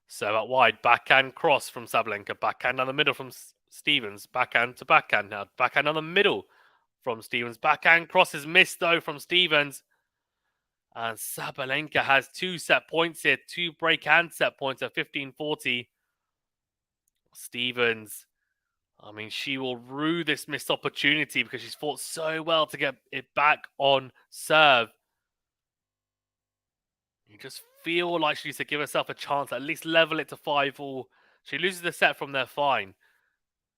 So out wide, backhand cross from Sabalenka, backhand down the middle from Stevens, backhand to backhand now, backhand down the middle from Stevens, backhand cross is missed though from Stevens. And Sabalenka has 2 set points here, 2 break and set points at 15-40. Stevens, I mean, she will rue this missed opportunity because she's fought so well to get it back on serve. You just feel like she needs to give herself a chance, at least level it to 5-all. She loses the set from there, fine.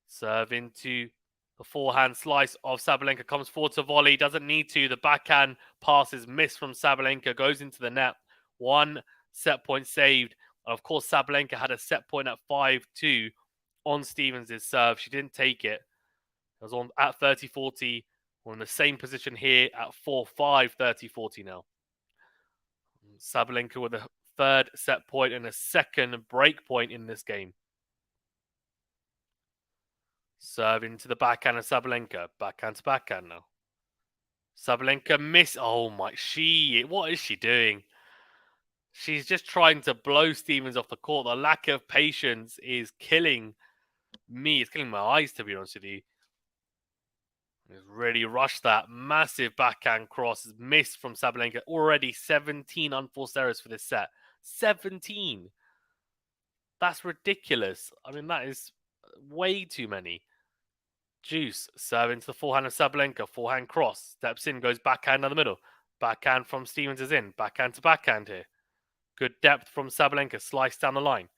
Serve into the forehand slice of Sabalenka, comes forward to volley, doesn't need to. The backhand pass is missed from Sabalenka, goes into the net. 1 set point saved. And of course, Sabalenka had a set point at 5-2 on Stevens' serve. She didn't take it. It was on at 30-40. We're in the same position here at 4-5, 30-40 now. Sabalenka with a 3rd set point and a 2nd break point in this game. Serve into the backhand of Sabalenka. Backhand to backhand now. Sabalenka miss. Oh my, what is she doing? She's just trying to blow Stevens off the court. The lack of patience is killing me. It's killing my eyes, to be honest with you. He's really rushed that. Massive backhand cross is missed from Sabalenka. Already 17 unforced errors for this set. 17. That's ridiculous. I mean, that is way too many. Juice, serve into the forehand of Sabalenka. Forehand cross. Steps in, goes backhand down the middle. Backhand from Stevens is in. Backhand to backhand here. Good depth from Sabalenka. Slice down the line.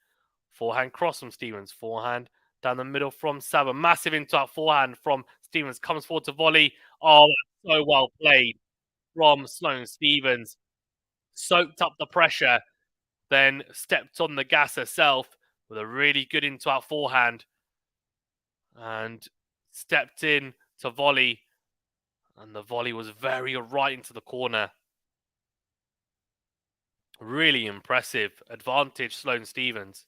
Forehand cross from Stevens. Forehand down the middle from Saba. Massive into our forehand from Stevens. Comes forward to volley. Oh, that's so well played from Sloane. Stevens soaked up the pressure. Then stepped on the gas herself with a really good into our forehand. And stepped in to volley, and the volley was very right into the corner. Really impressive. Advantage, Sloane Stevens.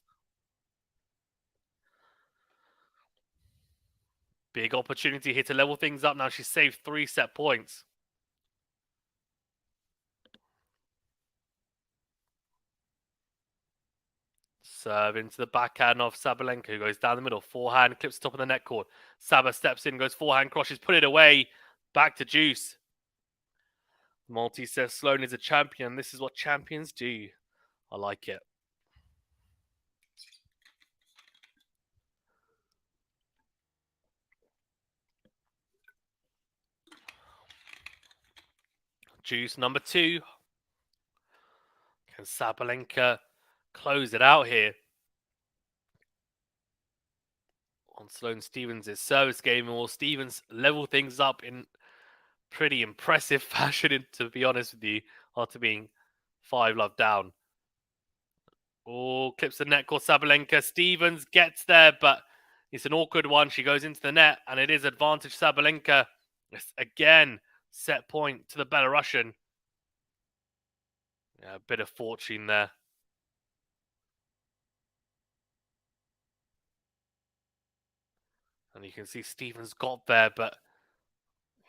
Big opportunity here to level things up now. She's saved 3 set points. Serve into the backhand of Sabalenka, who goes down the middle. Forehand, clips the top of the net court. Saba steps in, goes forehand, crosses, put it away. Back to Juice. Maltese says Sloane is a champion. This is what champions do. I like it. Juice number 2. Can Sabalenka close it out here on Sloane Stevens' service game? Or Stevens level things up in pretty impressive fashion, to be honest with you, after being 5-love down. Oh, clips the net, called Sabalenka. Stevens gets there, but it's an awkward one. She goes into the net, and it is advantage Sabalenka. It's again, set point to the Belarusian. Yeah, a bit of fortune there. And you can see Stevens got there, but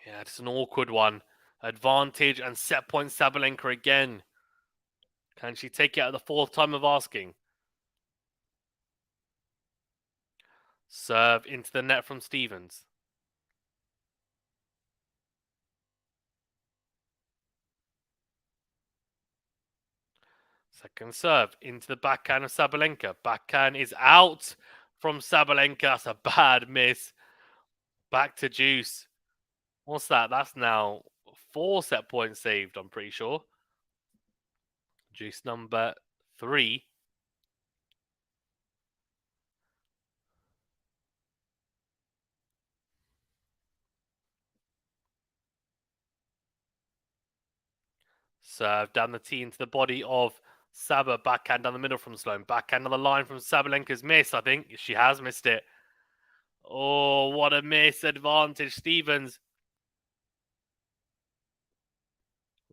yeah, it's an awkward one. Advantage and set point Sabalenka again. Can she take it at the 4th time of asking? Serve into the net from Stevens. Second serve into the backhand of Sabalenka. Backhand is out from Sabalenka. That's a bad miss. Back to Juice. What's that? That's now 4 set points saved, I'm pretty sure. Juice number 3. Serve down the tee into the body of Saba. Backhand down the middle from Sloane. Backhand on the line from Sabalenka's miss, I think. She has missed it. Oh, what a miss. Advantage Stevens.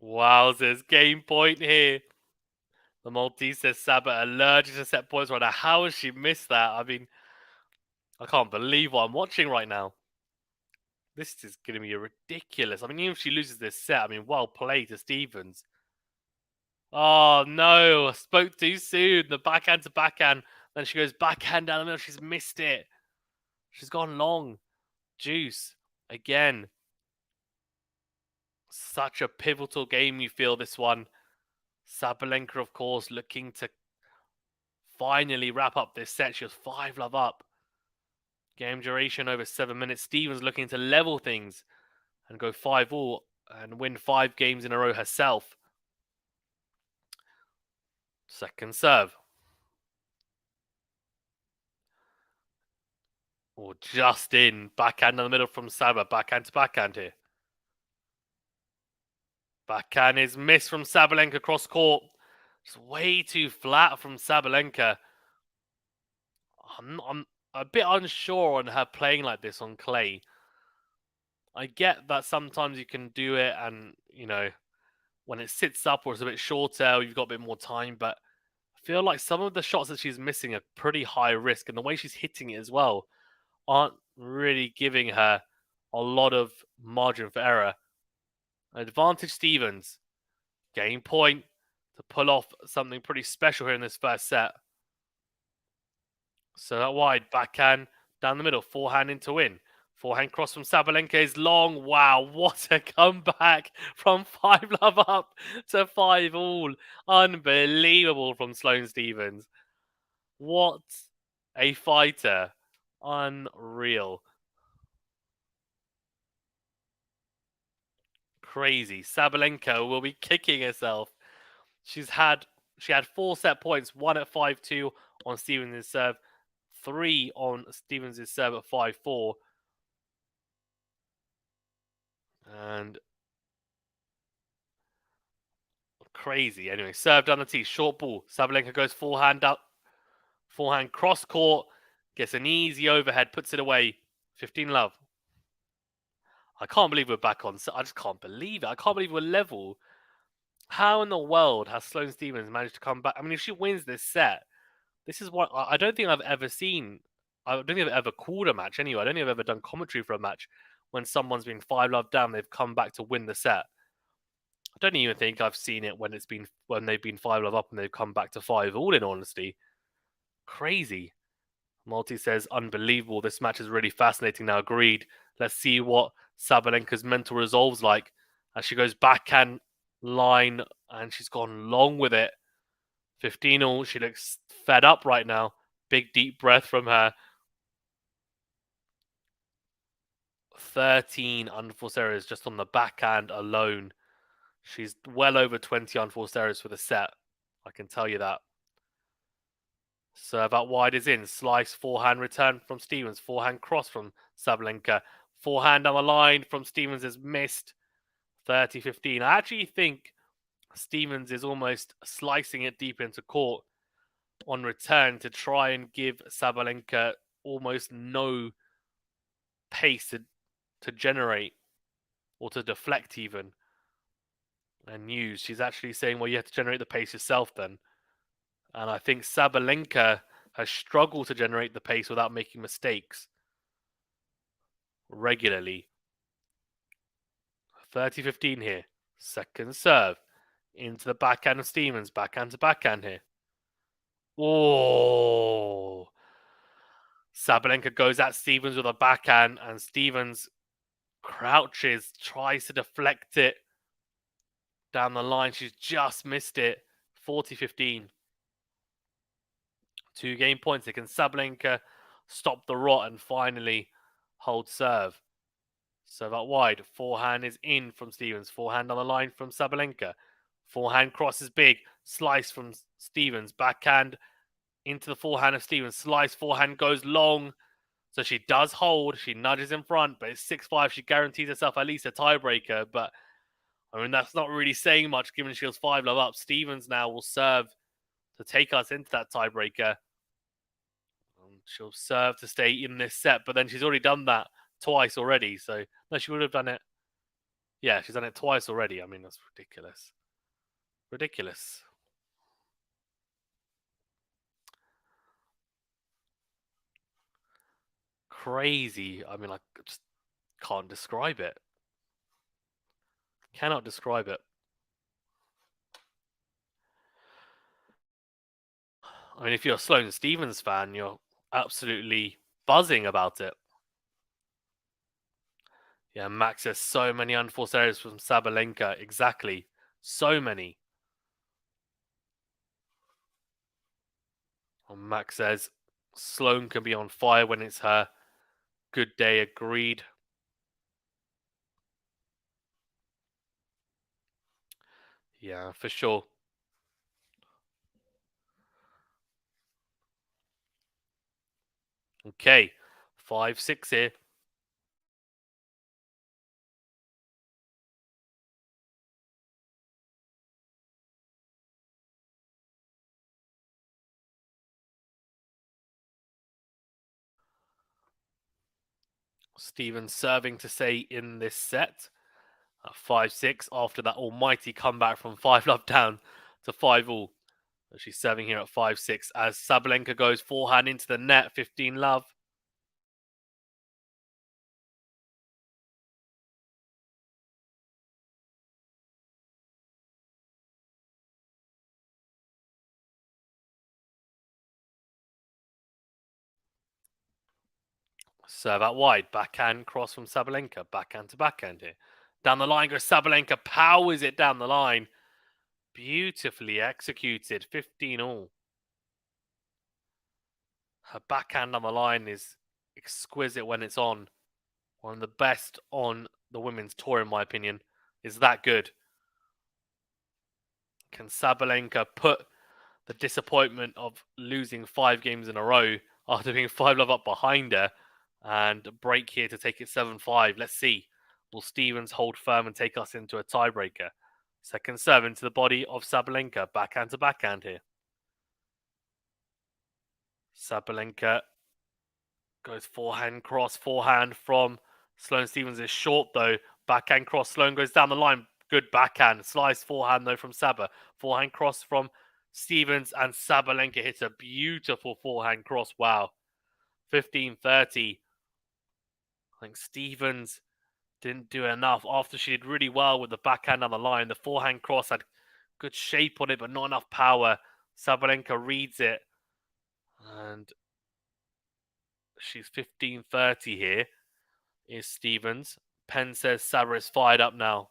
Wowzers, game point here. The Maltese says Saba allergic to set points right now. How has she missed that? I mean, I can't believe what I'm watching right now. This is going to be ridiculous. I mean, even if she loses this set, I mean, well played to Stevens. Oh no, I spoke too soon. The backhand to backhand. Then she goes backhand down the middle. She's missed it. She's gone long. Juice. Again. Such a pivotal game, you feel, this one. Sabalenka, of course, looking to finally wrap up this set. She was 5-love up. Game duration over 7 minutes. Stevens looking to level things and go 5-all and win 5 games in a row herself. Second serve. Or just in. Backhand in the middle from Saba. Backhand to backhand here. Backhand is missed from Sabalenka cross court. It's way too flat from Sabalenka. I'm a bit unsure on her playing like this on clay. I get that sometimes you can do it and, you know, when it sits up or it's a bit shorter, you've got a bit more time, but I feel like some of the shots that she's missing are pretty high risk, and the way she's hitting it as well aren't really giving her a lot of margin for error. Advantage Stevens. Game point to pull off something pretty special here in this first set. So that wide backhand down the middle, forehand in to win. Forehand cross from Sabalenka is long. Wow, what a comeback from 5-love up to 5-all. Unbelievable from Sloane Stevens. What a fighter. Unreal. Crazy. Sabalenka will be kicking herself. She had 4 set points, 1 at 5-2 on Stevens' serve, 3 on Stevens' serve at 5-4. And crazy. Anyway, serve down the tee, short ball. Sabalenka goes forehand up, forehand cross court, gets an easy overhead, puts it away. 15-love. I can't believe we're back on. I just can't believe it. I can't believe we're level. How in the world has Sloane Stevens managed to come back? I mean, if she wins this set, this is what I don't think I've ever seen. I don't think I've ever called a match anyway. I don't think I've ever done commentary for a match when someone's been 5-love down, they've come back to win the set. I don't even think I've seen it when they've been 5-love up and they've come back to 5-all. In honesty, crazy. Malty says unbelievable. This match is really fascinating. Now, agreed. Let's see what Sabalenka's mental resolve's like as she goes backhand line and she's gone long with it. 15-all. She looks fed up right now. Big deep breath from her. 13 unforced errors just on the backhand alone. She's well over 20 unforced errors for the set. I can tell you that. Serve out wide is in. Slice forehand return from Stevens. Forehand cross from Sabalenka. Forehand on the line from Stevens is missed. 30-15. I actually think Stevens is almost slicing it deep into court on return to try and give Sabalenka almost no pace to generate or to deflect even and use. She's actually saying, well, you have to generate the pace yourself then. And I think Sabalenka has struggled to generate the pace without making mistakes regularly. 30-15 here. Second serve into the backhand of Stevens. Backhand to backhand here. Oh. Sabalenka goes at Stevens with a backhand and Stevens crouches, tries to deflect it down the line. She's just missed it. 40-15. 2 game points. Can Sabalenka stop the rot and finally hold serve? Serve out wide. Forehand is in from Stevens. Forehand on the line from Sabalenka. Forehand cross is big. Slice from Stevens. Backhand into the forehand of Stevens. Slice forehand goes long. So she does hold. She nudges in front, but it's 6-5. She guarantees herself at least a tiebreaker. But I mean, that's not really saying much given she was 5-love up. Stevens now will serve to take us into that tiebreaker. She'll serve to stay in this set, but then she's already done that twice already. So, no, she would have done it. Yeah, she's done it twice already. I mean, that's ridiculous. Ridiculous. Crazy. I mean, I just can't describe it. Cannot describe it. I mean, if you're a Sloane Stevens fan, you're absolutely buzzing about it. Yeah, Max has so many unforced errors from Sabalenka. Exactly. So many. And Max says Sloane can be on fire when it's her good day. Agreed. Yeah, for sure. Okay. 5-6 here. Stevens serving to say in this set. 5-6 after that almighty comeback from 5-love down to 5-all. She's serving here at 5-6 as Sabalenka goes forehand into the net, 15-love. Serve out wide, backhand cross from Sabalenka, backhand to backhand here. Down the line goes Sabalenka, powers it down the line. Beautifully executed, 15-all. Her backhand on the line is exquisite when it's on. One of the best on the women's tour, in my opinion. Is that good? Can Sabalenka put the disappointment of losing 5 games in a row after being 5-love up behind her and break here to take it 7-5? Let's see. Will Stevens hold firm and take us into a tiebreaker? Second serve into the body of Sabalenka. Backhand to backhand here. Sabalenka goes forehand cross, forehand from Sloane Stevens is short though. Backhand cross, Sloane goes down the line. Good backhand. Slice forehand though from Saba. Forehand cross from Stevens and Sabalenka hits a beautiful forehand cross. Wow. 15-30. I think Stevens didn't do enough after she did really well with the backhand on the line. The forehand cross had good shape on it, but not enough power. Sabalenka reads it. And she's 15-30 here. Is Stevens. Penn says Saba is fired up now.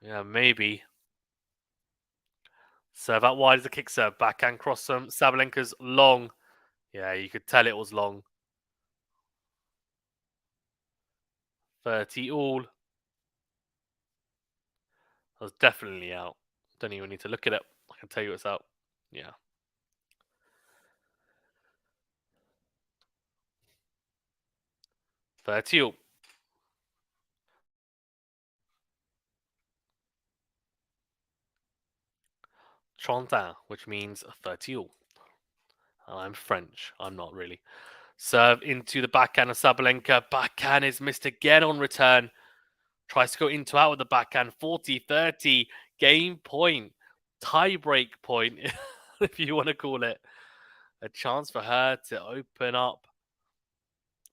Yeah, maybe. Serve out wide is the kick serve. Backhand cross from Sabalenka's long. Yeah, you could tell it was long. 30-all. That was definitely out. Don't even need to look at it. I can tell you it's out. Yeah. All. 30, which means 30-all. I'm French. I'm not really. Serve into the backhand of Sabalenka. Backhand is missed again on return. Tries to go into out with the backhand. 40-30. Game point. Tiebreak point, if you want to call it. A chance for her to open up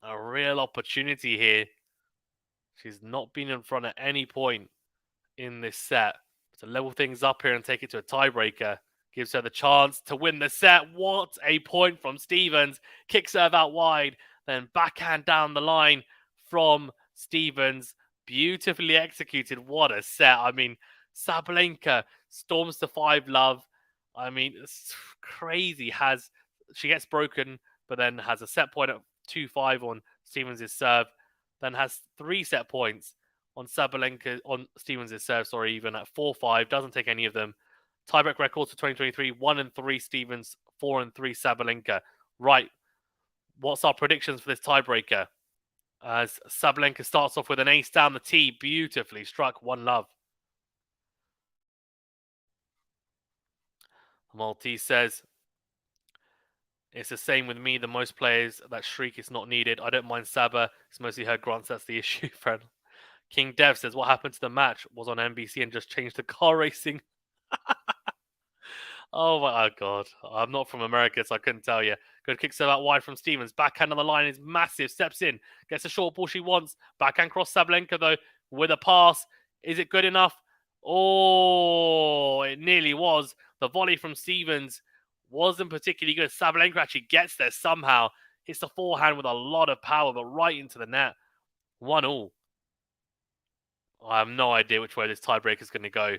a real opportunity here. She's not been in front at any point in this set. To level things up here and take it to a tiebreaker gives her the chance to win the set. What a point from Stevens. Kick serve out wide, then backhand down the line from Stevens. Beautifully executed. What a set. I mean, Sabalenka storms to 5-love. I mean, it's crazy. She gets broken, but then has a set point at 2-5 on Stevens' serve. Then has 3 set points on Sabalenka on Stevens' serve, even at 4-5, doesn't take any of them. Tiebreak records for 2023, 1-3 Stevens, 4-3 Sabalenka. Right. What's our predictions for this tiebreaker? As Sabalenka starts off with an ace down the tee, beautifully struck, 1-love. Maltese says, it's the same with me. The most players that shriek is not needed. I don't mind Saba. It's mostly her grants. That's the issue, friend. King Dev says, what happened to the match was on NBC and just changed to car racing. Oh my God. I'm not from America, so I couldn't tell you. Good kick serve out wide from Stevens. Backhand on the line is massive. Steps in. Gets a short ball she wants. Backhand cross Sabalenka, though, with a pass. Is it good enough? Oh, it nearly was. The volley from Stevens wasn't particularly good. Sabalenka actually gets there somehow. Hits the forehand with a lot of power, but right into the net. 1-1. I have no idea which way this tiebreak is going to go.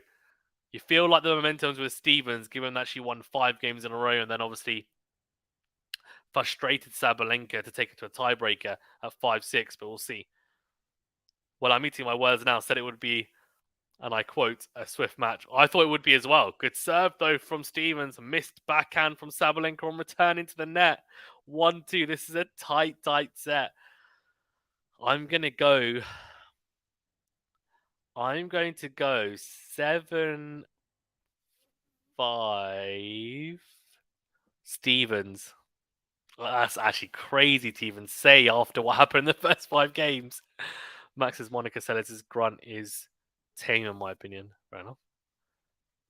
You feel like the momentum's with Stevens, given that she won 5 games in a row and then obviously frustrated Sabalenka to take it to a tiebreaker at 5-6, but we'll see. Well, I'm eating my words now. Said it would be, and I quote, a swift match. I thought it would be as well. Good serve, though, from Stevens. Missed backhand from Sabalenka on return into the net. 1-2. This is a tight set. I'm going to go 7-5 Stevens. Well, that's actually crazy to even say after what happened in the first 5 games. Max's Monica Seles' grunt is tame in my opinion. Fair enough.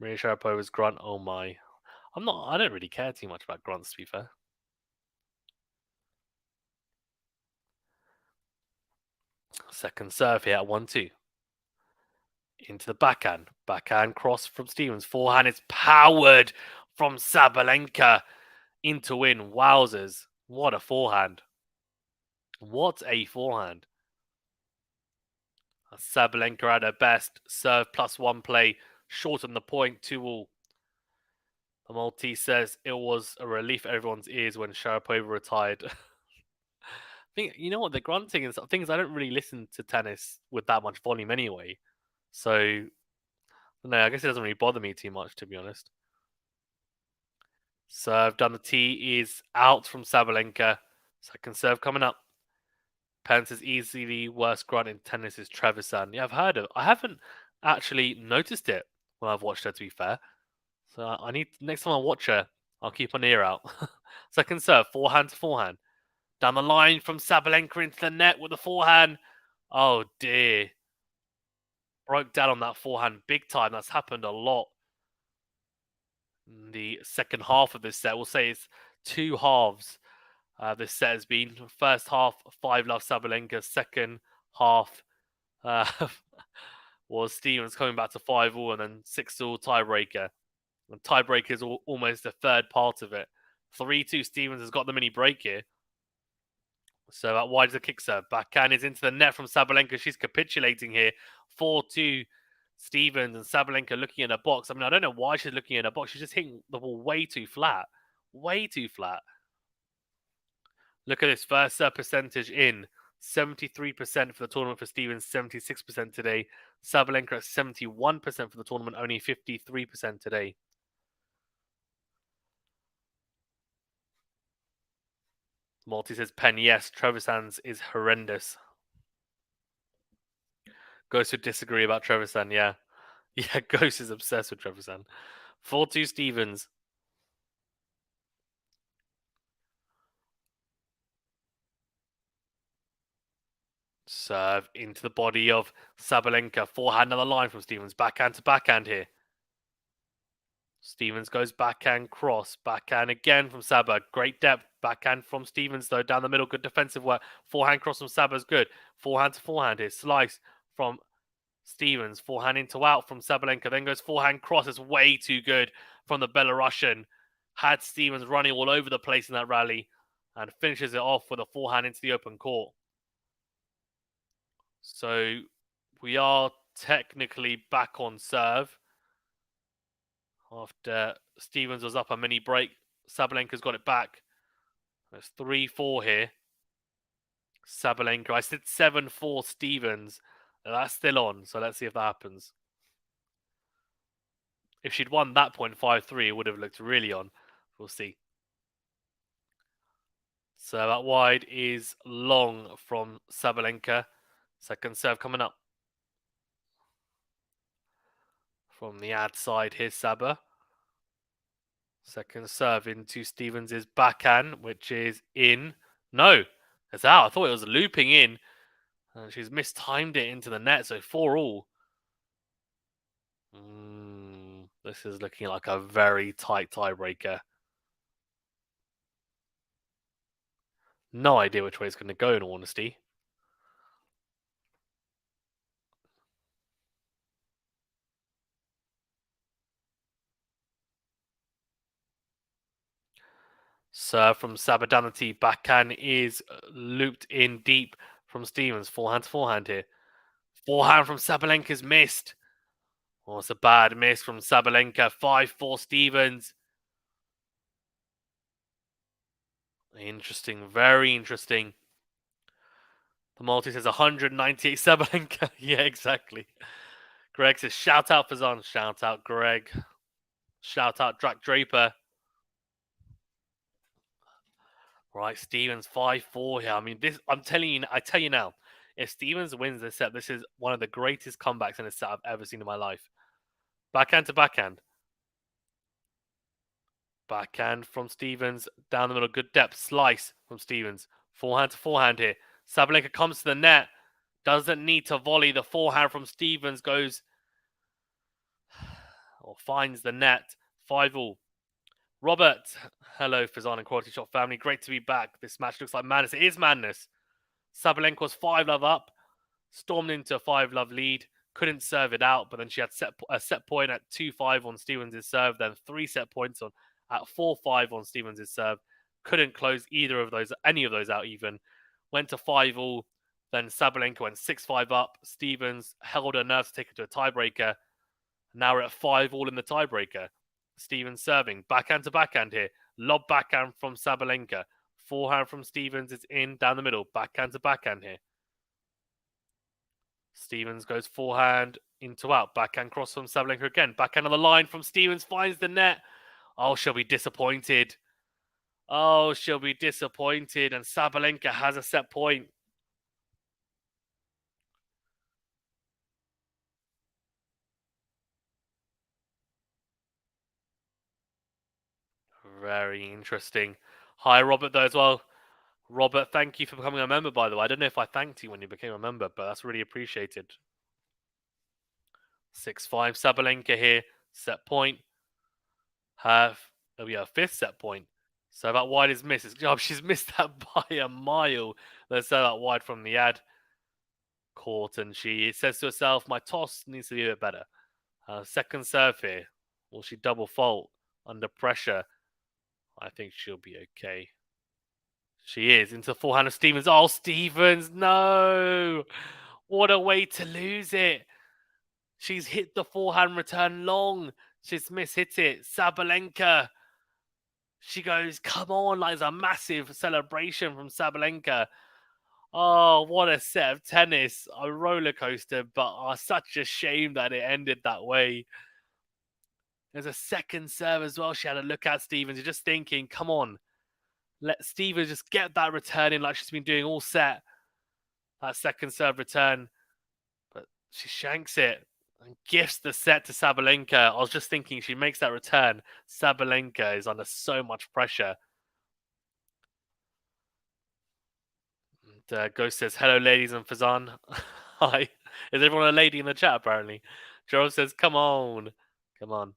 Maria Sharapova's grunt, oh my. I don't really care too much about grunts, to be fair. Second serve here at 1-2. Into the backhand. Backhand cross from Stevens. Forehand is powered from Sabalenka into win. Wowzers. What a forehand. What a forehand. Sabalenka at her best. Serve +1 play. Shorten the point. 2-2. The Maltese says it was a relief for everyone's ears when Sharapova retired. I think, you know what, the grunting and things, I don't really listen to tennis with that much volume anyway. So, no, I guess it doesn't really bother me too much, to be honest. Serve done. The tee is out from Sabalenka. Second serve coming up. Pence's easily worst grunt in tennis is Trevisan. Yeah, I've heard of it. I haven't actually noticed it when I've watched her, to be fair. So I need, next time I watch her, I'll keep an ear out. Second serve, forehand to forehand. Down the line from Sabalenka into the net with the forehand. Oh dear. Broke down on that forehand big time. That's happened a lot in the second half of this set. We'll say it's 2 halves. This set has been first half 5-love Sabalenka. Second half was Stevens coming back to 5-all and then 6-all tiebreaker. And tiebreaker is almost the third part of it. 3-2 Stevens has got the mini break here. So that wides the kick serve. Backhand is into the net from Sabalenka. She's capitulating here. 4-2 Stevens, and Sabalenka looking in her box. I mean, I don't know why she's looking in her box. She's just hitting the ball way too flat. Way too flat. Look at this first serve percentage in. 73% for the tournament for Stevens, 76% today. Sabalenka at 71% for the tournament, only 53% today. Malty says, Penn, yes, Trevisan's is horrendous. Ghost would disagree about Trevisan, yeah. Yeah, Ghost is obsessed with Trevisan. 4-2 Stevens. Serve into the body of Sabalenka. Forehand on the line from Stevens. Backhand to backhand here. Stevens goes backhand cross. Backhand again from Saba. Great depth. Backhand from Stevens, though, down the middle. Good defensive work. Forehand cross from Saba's good. Forehand to forehand here. Slice from Stevens. Forehand into out from Sabalenka. Then goes forehand cross. It's way too good from the Belarusian. Had Stevens running all over the place in that rally and finishes it off with a forehand into the open court. So we are technically back on serve. After Stevens was up a mini break, Sabalenka's got it back. It's 3-4 here. Sabalenka. I said 7-4 Stevens. That's still on, so let's see if that happens. If she'd won that point 5-3, it would have looked really on. We'll see. So that wide is long from Sabalenka. Second serve coming up. From the ad side, here's Saba. Second serve into Stevens' backhand, which is in. No, it's out. I thought it was looping in. And she's mistimed it into the net, so 4-all. This is looking like a very tight tiebreaker. No idea which way it's going to go, in all honesty. Serve from Sabadanity. Backhand is looped in deep from Stevens. Forehand to forehand here. Forehand from Sabalenka is missed. Oh, it's a bad miss from Sabalenka. 5-4 Stevens. Interesting. Very interesting. The multi says 198 Sabalenka. Yeah, exactly. Greg says, shout out Fazan. Shout out Greg. Shout out Drac Draper. Right, Stevens 5-4 here. I mean, this. I tell you now, if Stevens wins this set, this is one of the greatest comebacks in a set I've ever seen in my life. Backhand to backhand. Backhand from Stevens down the middle. Good depth slice from Stevens. Forehand to forehand here. Sabalenka comes to the net. Doesn't need to volley. The forehand from Stevens goes or finds the net. 5-all. Robert, hello Fazan and QualityShot family. Great to be back. This match looks like madness. It is madness. Sabalenka was 5-love up, stormed into a 5-love lead, couldn't serve it out, but then she had a set point at 2-5 on Stevens' serve, then 3 set points on at 4-5 on Stevens' serve. Couldn't close any of those out even. Went to 5-all, then Sabalenka went 6-5 up. Stevens held her nerve to take it to a tiebreaker. Now we're at 5-all in the tiebreaker. Stevens serving, backhand to backhand here. Lob backhand from Sabalenka. Forehand from Stevens is in down the middle. Backhand to backhand here. Stevens goes forehand into out. Backhand cross from Sabalenka again. Backhand on the line from Stevens. Finds the net. Oh, she'll be disappointed. Oh, she'll be disappointed. And Sabalenka has a set point. Very interesting. Hi, Robert, though, as well. Robert, thank you for becoming a member, by the way. I don't know if I thanked you when you became a member, but that's really appreciated. 6-5 Sabalenka here. Set point. We have 5th set point. So that wide is missed. She's missed that by a mile. Let's say that wide from the ad. Court, and she says to herself, my toss needs to be a bit better. Second serve here. Will she double fault under pressure? I think she'll be okay. She is into the forehand of Stevens. Oh, Stevens, no! What a way to lose it. She's hit the forehand return long. She's mishit it. Sabalenka. She goes, come on, like it's a massive celebration from Sabalenka. Oh, what a set of tennis. A roller coaster, but such a shame that it ended that way. There's a second serve as well. She had a look at Stevens. You're just thinking, come on, let Stevens just get that return in like she's been doing all set. That second serve return. But she shanks it and gifts the set to Sabalenka. I was just thinking she makes that return. Sabalenka is under so much pressure. And Ghost says, hello, ladies and Fazan. Hi. Is everyone a lady in the chat, apparently? Gerald says, come on. Come on.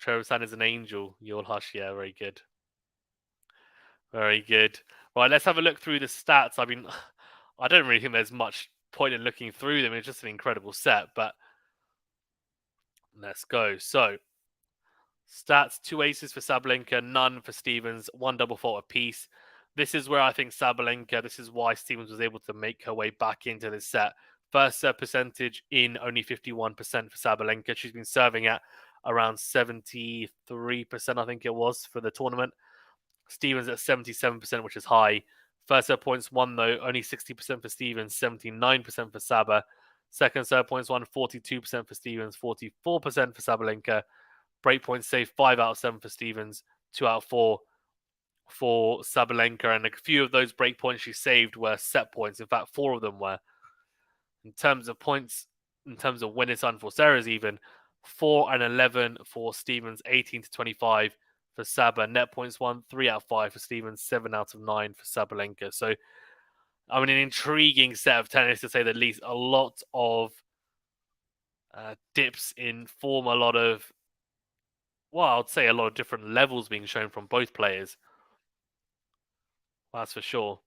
Trevor-san is an angel. You'll hush. Yeah, very good. Very good. Right, let's have a look through the stats. I mean, I don't really think there's much point in looking through them. It's just an incredible set, but let's go. So, stats, 2 aces for Sabalenka, none for Stevens, 1 double fault apiece. This is where I think Sabalenka, this is why Stevens was able to make her way back into this set. First serve percentage in only 51% for Sabalenka. She's been serving at around 73%, I think it was, for the tournament. Stevens at 77%, which is high. First serve points won, though, only 60% for Stevens, 79% for Saba. Second serve points won, 42% for Stevens, 44% for Sabalenka. Break points saved 5 out of 7 for Stevens, 2 out of 4 for Sabalenka. And a few of those break points she saved were set points. In fact, 4 of them were. In terms of points, in terms of when it's unforced errors, even 4 and 11 for Stevens, 18 to 25 for Saba. Net points won, 3 out of 5 for Stevens, 7 out of 9 for Sabalenka. So I mean, an intriguing set of tennis to say the least. A lot of dips in form, a lot of, well, I'd say a lot of different levels being shown from both players. That's for sure.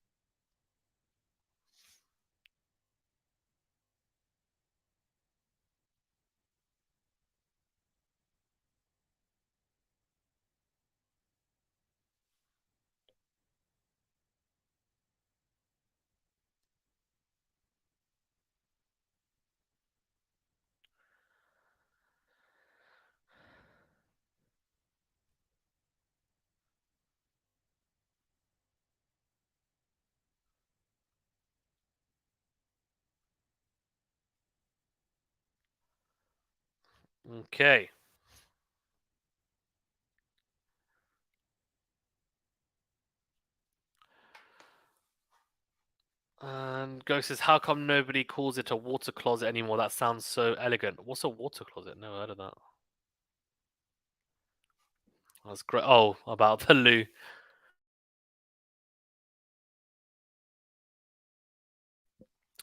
Okay. And Ghost says, "How come nobody calls it a water closet anymore? That sounds so elegant." What's a water closet? Never heard of that. That's great. Oh, about the loo.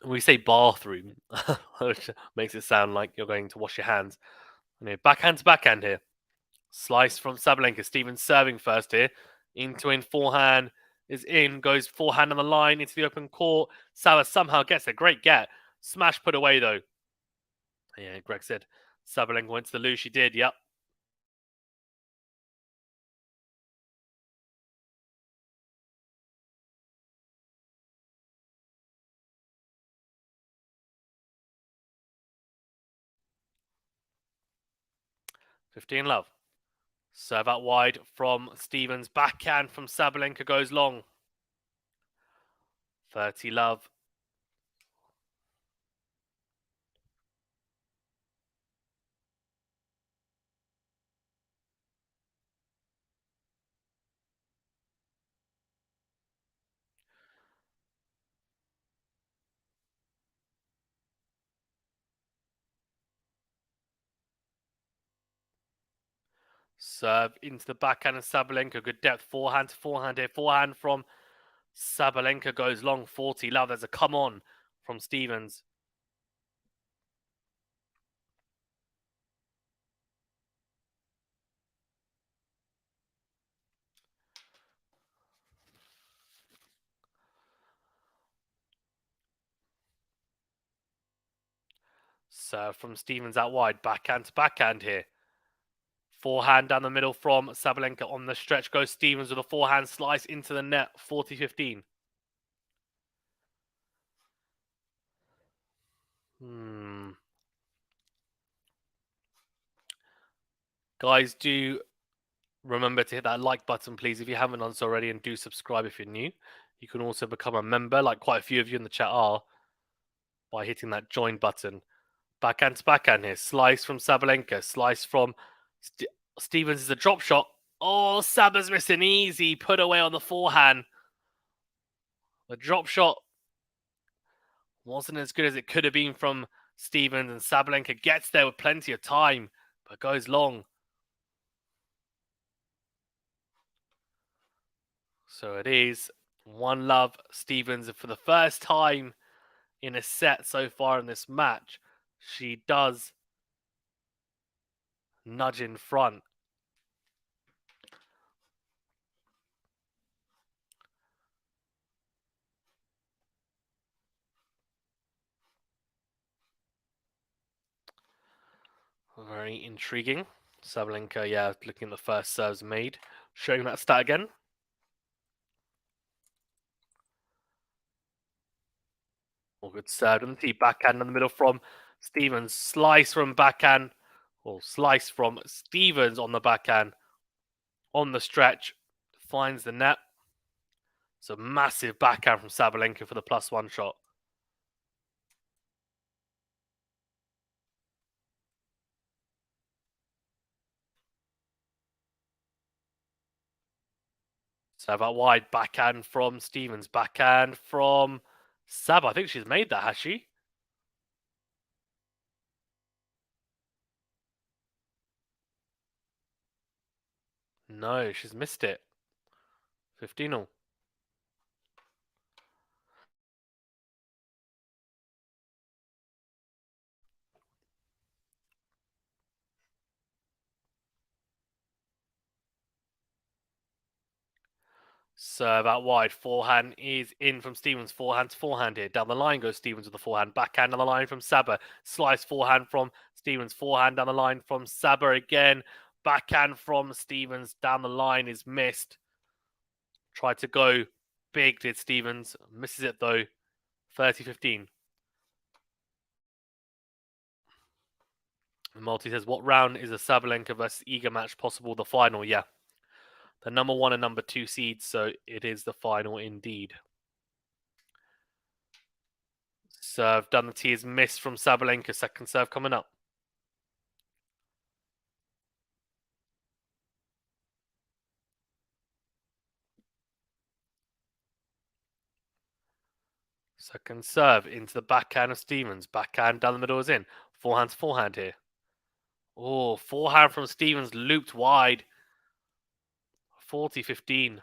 We say bathroom, which makes it sound like you're going to wash your hands. Anyway, backhand to backhand here. Slice from Sabalenka. Stevens serving first here. Into in forehand is in. Goes forehand on the line into the open court. Saba somehow gets a great get. Smash put away though. Yeah, Greg said Sabalenka went to the loo. She did. Yep. $15 love. Serve out wide from Stevens. Backhand from Sabalenka goes long. 30 love. Serve into the backhand of Sabalenka. Good depth. Forehand to forehand here. Forehand from Sabalenka goes long. 40 love. There's a come on from Stevens. Serve from Stevens out wide. Backhand to backhand here. Forehand down the middle from Sabalenka on the stretch. Goes Stevens with a forehand slice into the net. 40-15. Guys, do remember to hit that like button, please, if you haven't done so already, and do subscribe if you're new. You can also become a member, like quite a few of you in the chat are, by hitting that join button. Backhand to backhand here. Slice from Sabalenka. Slice from Stevens is a drop shot. Oh, Saba's missing easy. Put away on the forehand. The drop shot wasn't as good as it could have been from Stevens, and Sabalenka gets there with plenty of time, but goes long. So it is 1 love Stevens for the first time in a set so far in this match. She does nudge in front. Very intriguing. Sabalenka, yeah, looking at the first serves made. Showing that stat again. All good serve. And the backhand in the middle from Stevens. Slice from backhand. Or slice from Stevens on the backhand. On the stretch. Finds the net. It's a massive backhand from Sabalenka for the +1 shot. Serve out wide. Backhand from Stevens. Backhand from Sab. I think she's made that, has she? No, she's missed it. 15-all. Serve out wide. Forehand is in from Stevens. Forehand to forehand here. Down the line goes Stevens with the forehand. Backhand down the line from Saba. Slice forehand from Stevens. Forehand down the line from Saba again. Backhand from Stevens down the line is missed. Tried to go big, did Stevens. Misses it though. 30-15. Multi says, what round is a Sabalenka versus Iga match possible? The final, yeah. The number 1 and number 2 seeds, so it is the final indeed. Serve done. The tee is missed from Sabalenka. Second serve coming up. Second serve into the backhand of Stevens. Backhand down the middle is in. Forehand to forehand here. Oh, forehand from Stevens looped wide. 40-15.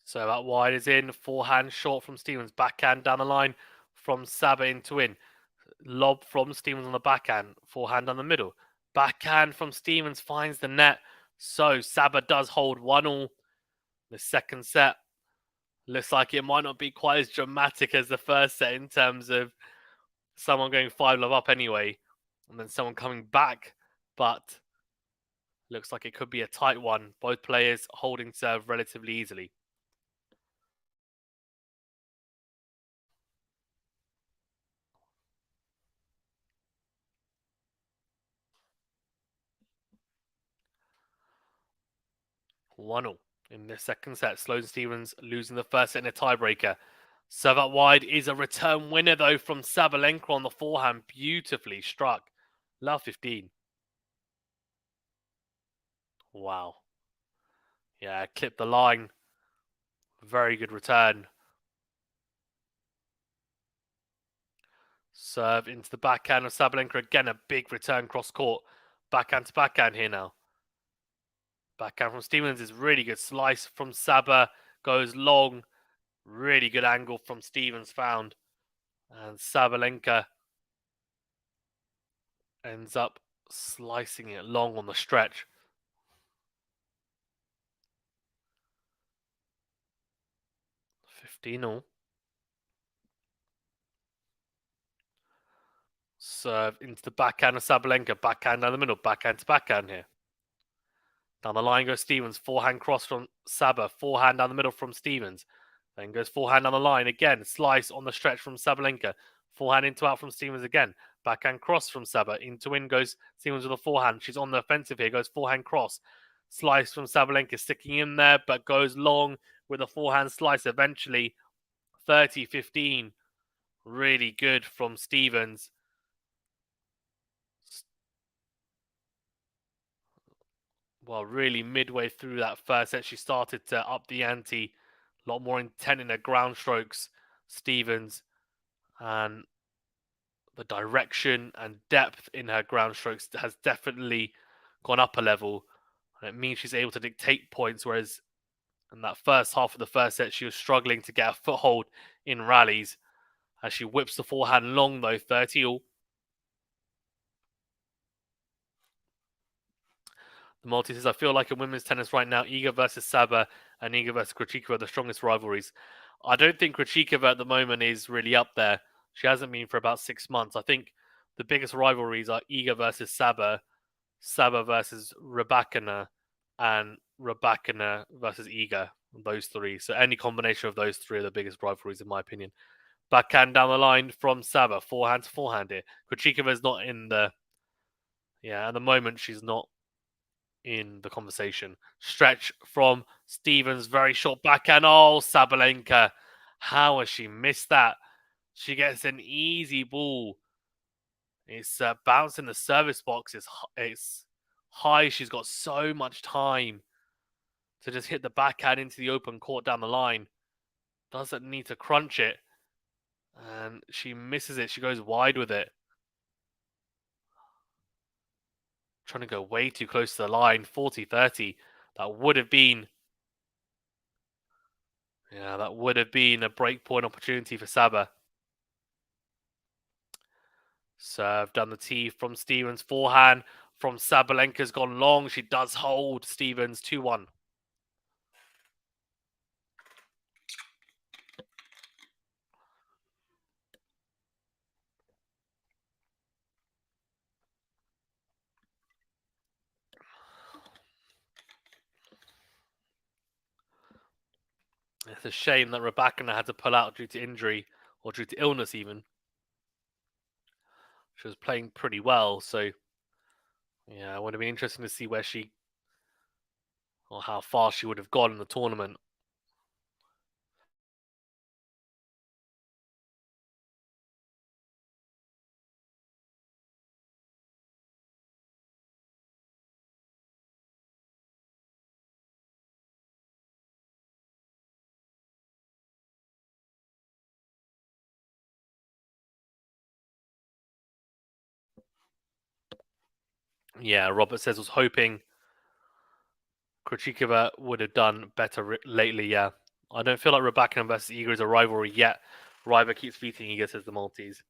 So that wide is in. Forehand short from Stevens. Backhand down the line from Saba into in. Lob from Stevens on the backhand. Forehand down the middle. Backhand from Stevens finds the net. So Saba does hold 1-1. The second set looks like it might not be quite as dramatic as the first set in terms of someone going 5-love up anyway, and then someone coming back, but looks like it could be a tight one. Both players holding serve relatively easily. One-all in the second set. Sloane Stevens losing the first set in a tiebreaker. Serve out wide is a return winner though from Sabalenka on the forehand. Beautifully struck. Love 15. Wow. Yeah, clipped the line. Very good return. Serve into the backhand of Sabalenka. Again, a big return cross court. Backhand to backhand here now. Backhand from Stevens is really good. Slice from Saba goes long. Really good angle from Stevens found. And Sabalenka ends up slicing it long on the stretch. 15-all. Serve into the backhand of Sabalenka. Backhand down the middle. Backhand to backhand here. Down the line goes Stevens. Forehand cross from Saba. Forehand down the middle from Stevens. Then goes forehand on the line again. Slice on the stretch from Sabalenka. Forehand into out from Stevens again. Backhand cross from Saba. Into in goes Stevens with a forehand. She's on the offensive here. Goes forehand cross. Slice from Sabalenka. Sticking in there, but goes long with a forehand slice eventually. 30-15. Really good from Stevens. Well, really midway through that first set, she started to up the ante. A lot more intent in her ground strokes, Stevens. And the direction and depth in her ground strokes has definitely gone up a level. And it means she's able to dictate points, whereas in that first half of the first set, she was struggling to get a foothold in rallies. As she whips the forehand long, though, 30-all. The multi says, I feel like in women's tennis right now, Iga versus Saba and Iga versus Krejcikova are the strongest rivalries. I don't think Krejcikova at the moment is really up there. She hasn't been for about 6 months. I think the biggest rivalries are Iga versus Saba, Saba versus Rybakina, and Rybakina versus Iga. Those three. So any combination of those three are the biggest rivalries, in my opinion. Backhand down the line from Saba. Forehand to forehand here. Krejcikova is not in the... Yeah, at the moment, she's not in the conversation. Stretch from Stevens, very short backhand. Oh, Sabalenka. How has she missed that? She gets an easy ball. It's bouncing the service box. It's high. She's got so much time to just hit the backhand into the open court down the line. Doesn't need to crunch it. And she misses it. She goes wide with it. trying to go way too close to the line. 40-30. That would have been... Yeah, that would have been a breakpoint opportunity for Saba. Serve down the tee from Stevens. Forehand from Sabalenka's gone long. She does hold Stevens 2-1. It's a shame that Rybakina had to pull out due to injury or due to illness even. She was playing pretty well, so yeah, it would have been interesting to see where she or how far she would have gone in the tournament. Yeah, Robert says was hoping Krejcikova would have done better lately. Yeah, I don't feel like Rybakina versus Iga is a rivalry yet. Ryder keeps beating Iga, says the Maltese.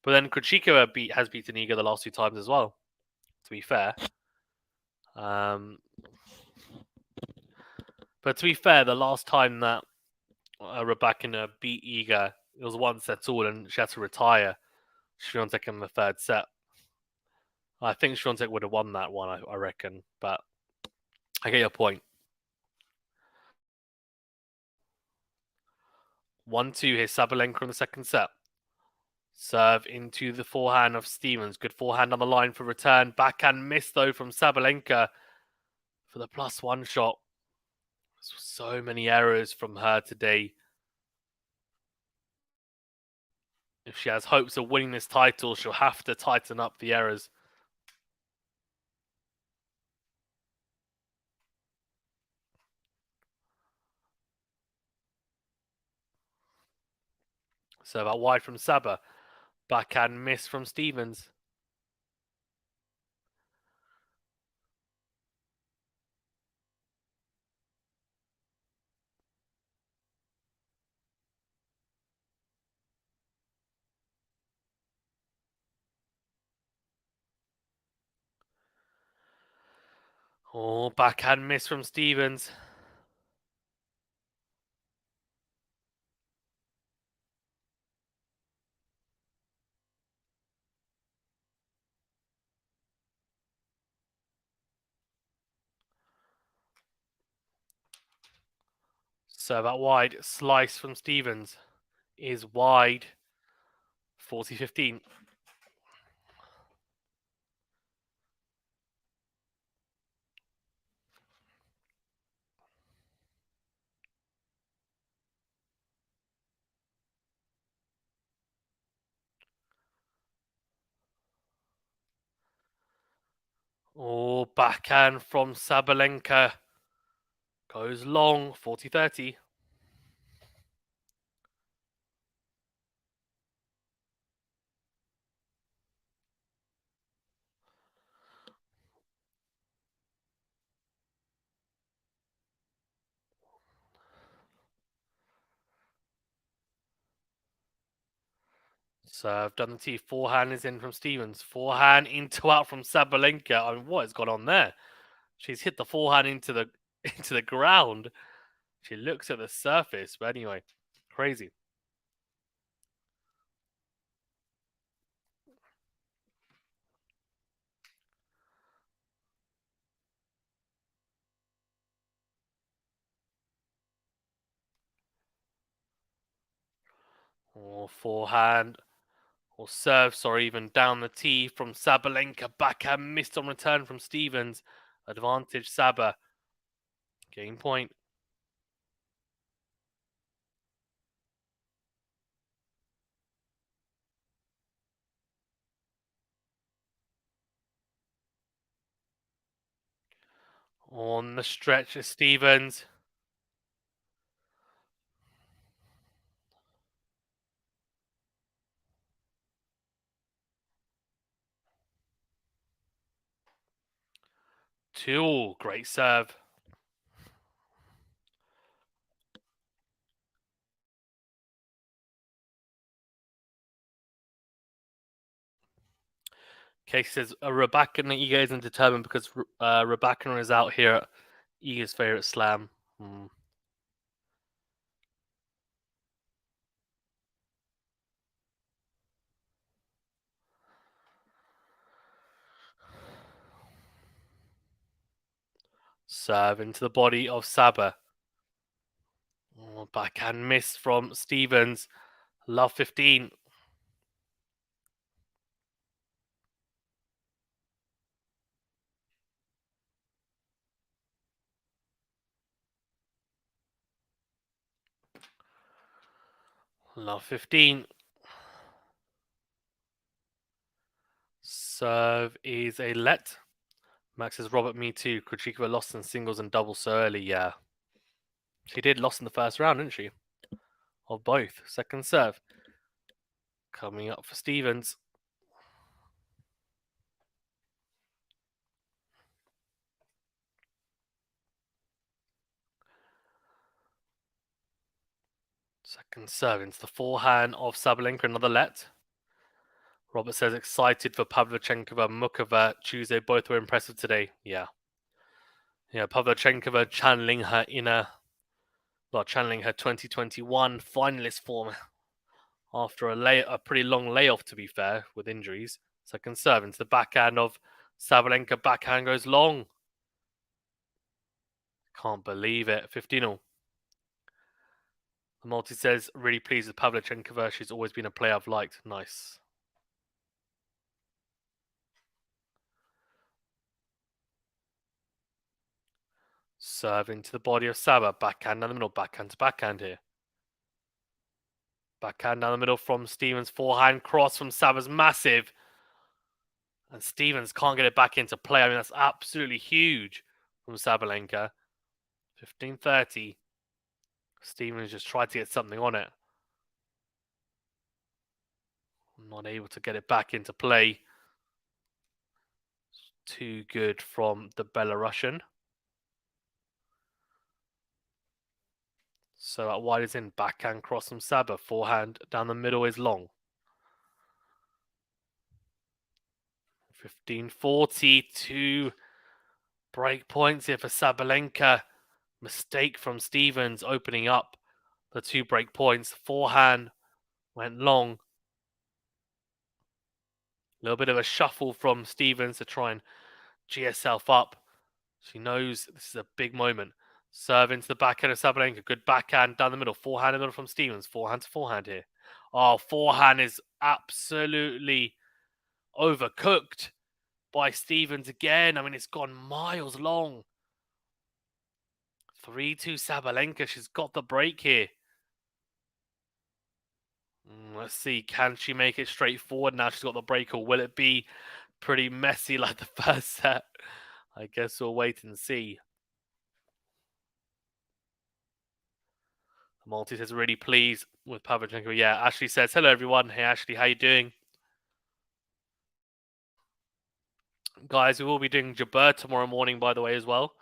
But then Krejcikova has beaten Iga the last 2 times as well. To be fair, but to be fair, the last time that Rybakina beat Iga, it was 1 set all, and she had to retire Świątek in the 3rd set. I think Świątek would have won that one, I reckon. But I get your point. 1-2 here, Sabalenka in the 2nd set. Serve into the forehand of Stevens. Good forehand on the line for return. Backhand miss, though, from Sabalenka for the +1 shot. So many errors from her today. If she has hopes of winning this title, she'll have to tighten up the errors. Serve out wide from Saba. Backhand miss from Stevens. Oh, backhand miss from Stevens. Serve out wide. Slice from Stevens is wide. 40-15. Oh, backhand from Sabalenka. Goes long. 40-30. Serve down the tee. Forehand is in from Stevens. Forehand into out from Sabalenka. I mean, what has gone on there? She's hit the forehand into the into the ground. She looks at the surface, but anyway, crazy. Or forehand or serve, sorry, even down the tee from Sabalenka. Backhand missed on return from Stevens. Advantage Saba. Game point. On the stretch of Stevens. 2. Great serve. Casey says Rabakina Iga isn't determined because Rabakina is out here at Iga's favorite slam. Serve into the body of Saba. Oh, backhand miss from Stevens. Love 15. Love 15. Serve is a let. Max says Robert, me too. Krejcikova lost in singles and doubles so early. Yeah. She did lost in the first round, didn't she? Of both. Second serve. Coming up for Stevens. Second serve into the forehand of Sabalenka. Another let. Robert says excited for Pavlyuchenkova, Mukova, Tuesday. Both were impressive today. Yeah. Yeah, Pavlyuchenkova channeling her 2021 finalist form after a pretty long layoff, to be fair, with injuries. Second serve into the backhand of Sabalenka. Backhand goes long. Can't believe it. 15-0. The multi says, really pleased with Pavlyuchenkova. She's always been a player I've liked. Nice. Serve into the body of Saba. Backhand down the middle. Backhand to backhand here. Backhand down the middle from Stevens. Forehand cross from Saba's massive. And Stevens can't get it back into play. I mean, that's absolutely huge from Sabalenka. 15-30. Stevens just tried to get something on it. Not able to get it back into play. Too good from the Belarusian. So that wide is in. Backhand cross from Saba. Forehand down the middle is long. 15-42. Break points here for Sabalenka. Mistake from Stevens opening up the 2 break points. Forehand went long. A little bit of a shuffle from Stevens to try and G herself up. She knows this is a big moment. Serve into the backhand of Sabalenka. Good backhand down the middle. Forehand in the middle from Stevens. Forehand to forehand here. Oh, forehand is absolutely overcooked by Stevens again. I mean, it's gone miles long. 3-2 Sabalenka. She's got the break here. Let's see. Can she make it straightforward now? She's got the break, or will it be pretty messy like the first set? I guess we'll wait and see. Maltese is really pleased with Pavlyuchenkova. Yeah, Ashley says, hello everyone. Hey Ashley, how you doing? Guys, we will be doing Jabeur tomorrow morning, by the way, as well.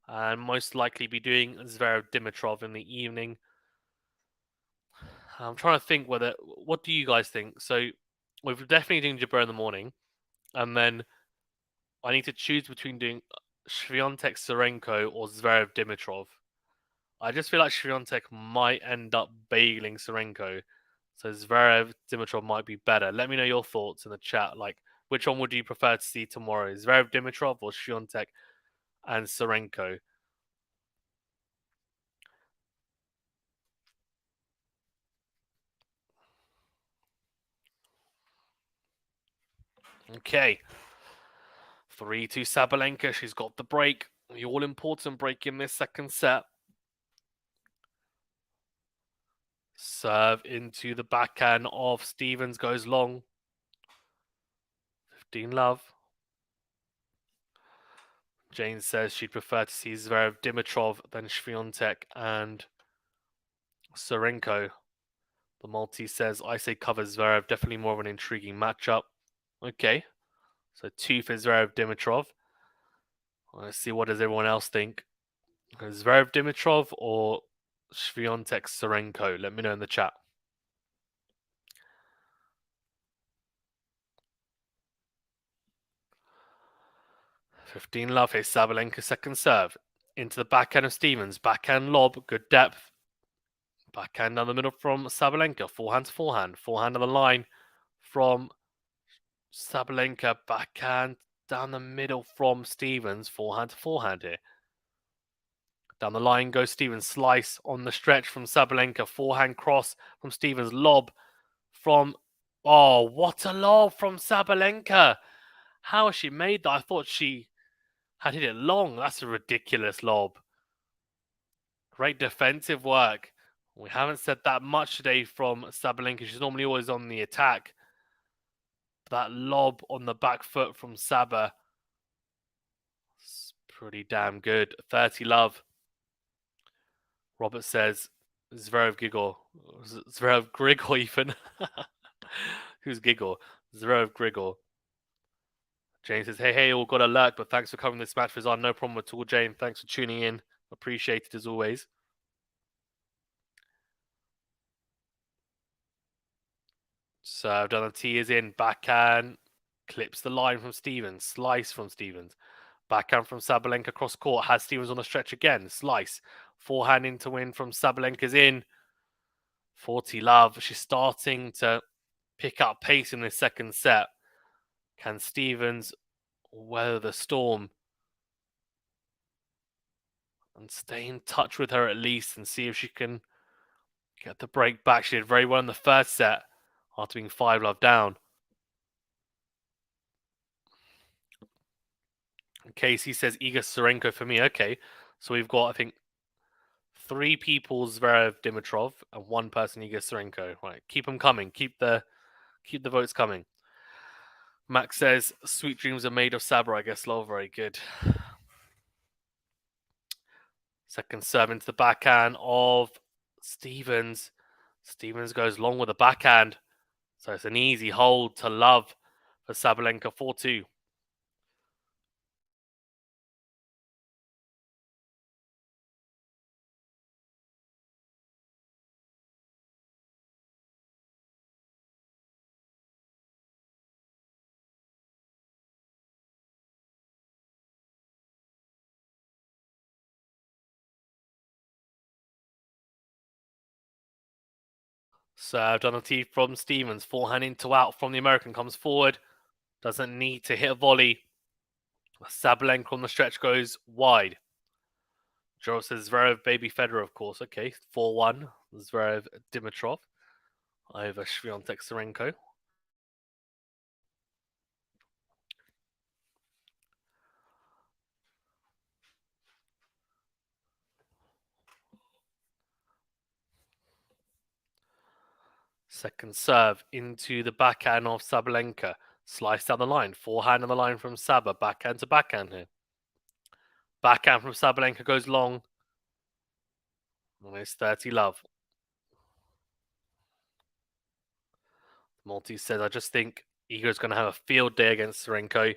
And most likely be doing Zverev Dimitrov in the evening. I'm trying to think what do you guys think? So we're definitely doing Jabeur in the morning. And then I need to choose between doing Swiatek Serenko or Zverev Dimitrov. I just feel like Swiatek might end up bageling Serenko. So Zverev Dimitrov might be better. Let me know your thoughts in the chat. Like, which one would you prefer to see tomorrow? Zverev Dimitrov or Swiatek and Serenko? Okay. 3-2 Sabalenka. She's got the break. The all-important break in this second set. Serve into the backhand of Stevens. Goes long. 15 love. Jane says she'd prefer to see Zverev Dimitrov than Swiatek and Serenko. The Maltese says I say cover Zverev. Definitely more of an intriguing matchup. Okay. So 2 for Zverev Dimitrov. Let's see, what does everyone else think? Zverev Dimitrov or Swiatek Serenko? Let me know in the chat. $15 love here. Sabalenka second serve. Into the backhand of Stevens. Backhand lob. Good depth. Backhand down the middle from Sabalenka. Forehand to forehand. Forehand on the line from Sabalenka. Backhand down the middle from Stevens. Forehand to forehand here. Down the line goes Stevens. Slice on the stretch from Sabalenka. Forehand cross from Stevens. Lob from... Oh, what a lob from Sabalenka. How has she made that? I thought she had hit it long. That's a ridiculous lob. Great defensive work. We haven't said that much today from Sabalenka. She's normally always on the attack. That lob on the back foot from Saba. It's pretty damn good. 30 love. Robert says, Zverev giggle. Zverev Grigor even. Who's giggle? Zverev Grigor. James says, hey, all got alert, but thanks for covering this match for Zan. No problem at all, James. Thanks for tuning in. Appreciate it as always. Served on the tee is in. Backhand. Clips the line from Stevens. Slice from Stevens. Backhand from Sabalenka cross court. Has Stevens on the stretch again. Slice. Forehand in to win from Sabalenka's in. 40 love. She's starting to pick up pace in this second set. Can Stevens weather the storm and stay in touch with her at least and see if she can get the break back? She did very well in the first set after being 5 love down. Casey says Iga Sarenko for me. Okay, so we've got, I think, 3 people Zverev Dimitrov and 1 person Iga Sarenko. Right, keep them coming. Keep the votes coming. Max says sweet dreams are made of Sabre. I guess lol. Very good. Second serve into the backhand of Stevens. Stevens goes long with the backhand. So it's an easy hold to love for Sabalenka. 4-2. Served on the tee from Stevens. Forehand into out from the American. Comes forward. Doesn't need to hit a volley. Sabalenka on the stretch goes wide. Joe says Zverev, baby Federer, of course. Okay, 4-1. Zverev Dimitrov over Swiatek Serenko. Second serve into the backhand of Sabalenka. Slice down the line. Forehand on the line from Saba. Backhand to backhand here. Backhand from Sabalenka goes long. And it's 30 love. Maltese says, I just think Igo's going to have a field day against Serenko.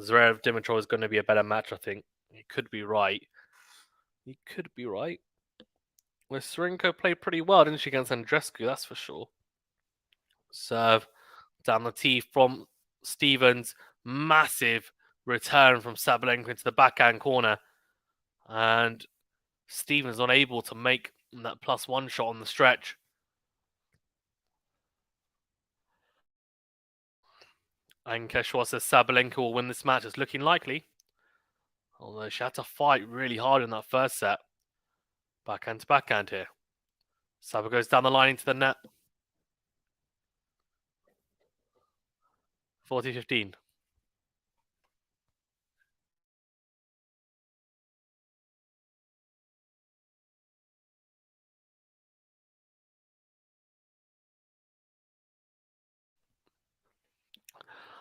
Zverev Dimitrov is going to be a better match, I think. He could be right. He could be right. Well, Serenko played pretty well, didn't she, against Andrescu? That's for sure. Serve down the tee from Stevens. Massive return from Sabalenka into the backhand corner. And Stevens unable to make that +1 shot on the stretch. And Keshwa says Sabalenka will win this match. It's looking likely. Although she had to fight really hard in that first set. Backhand to backhand here. Saba goes down the line into the net. 40-15.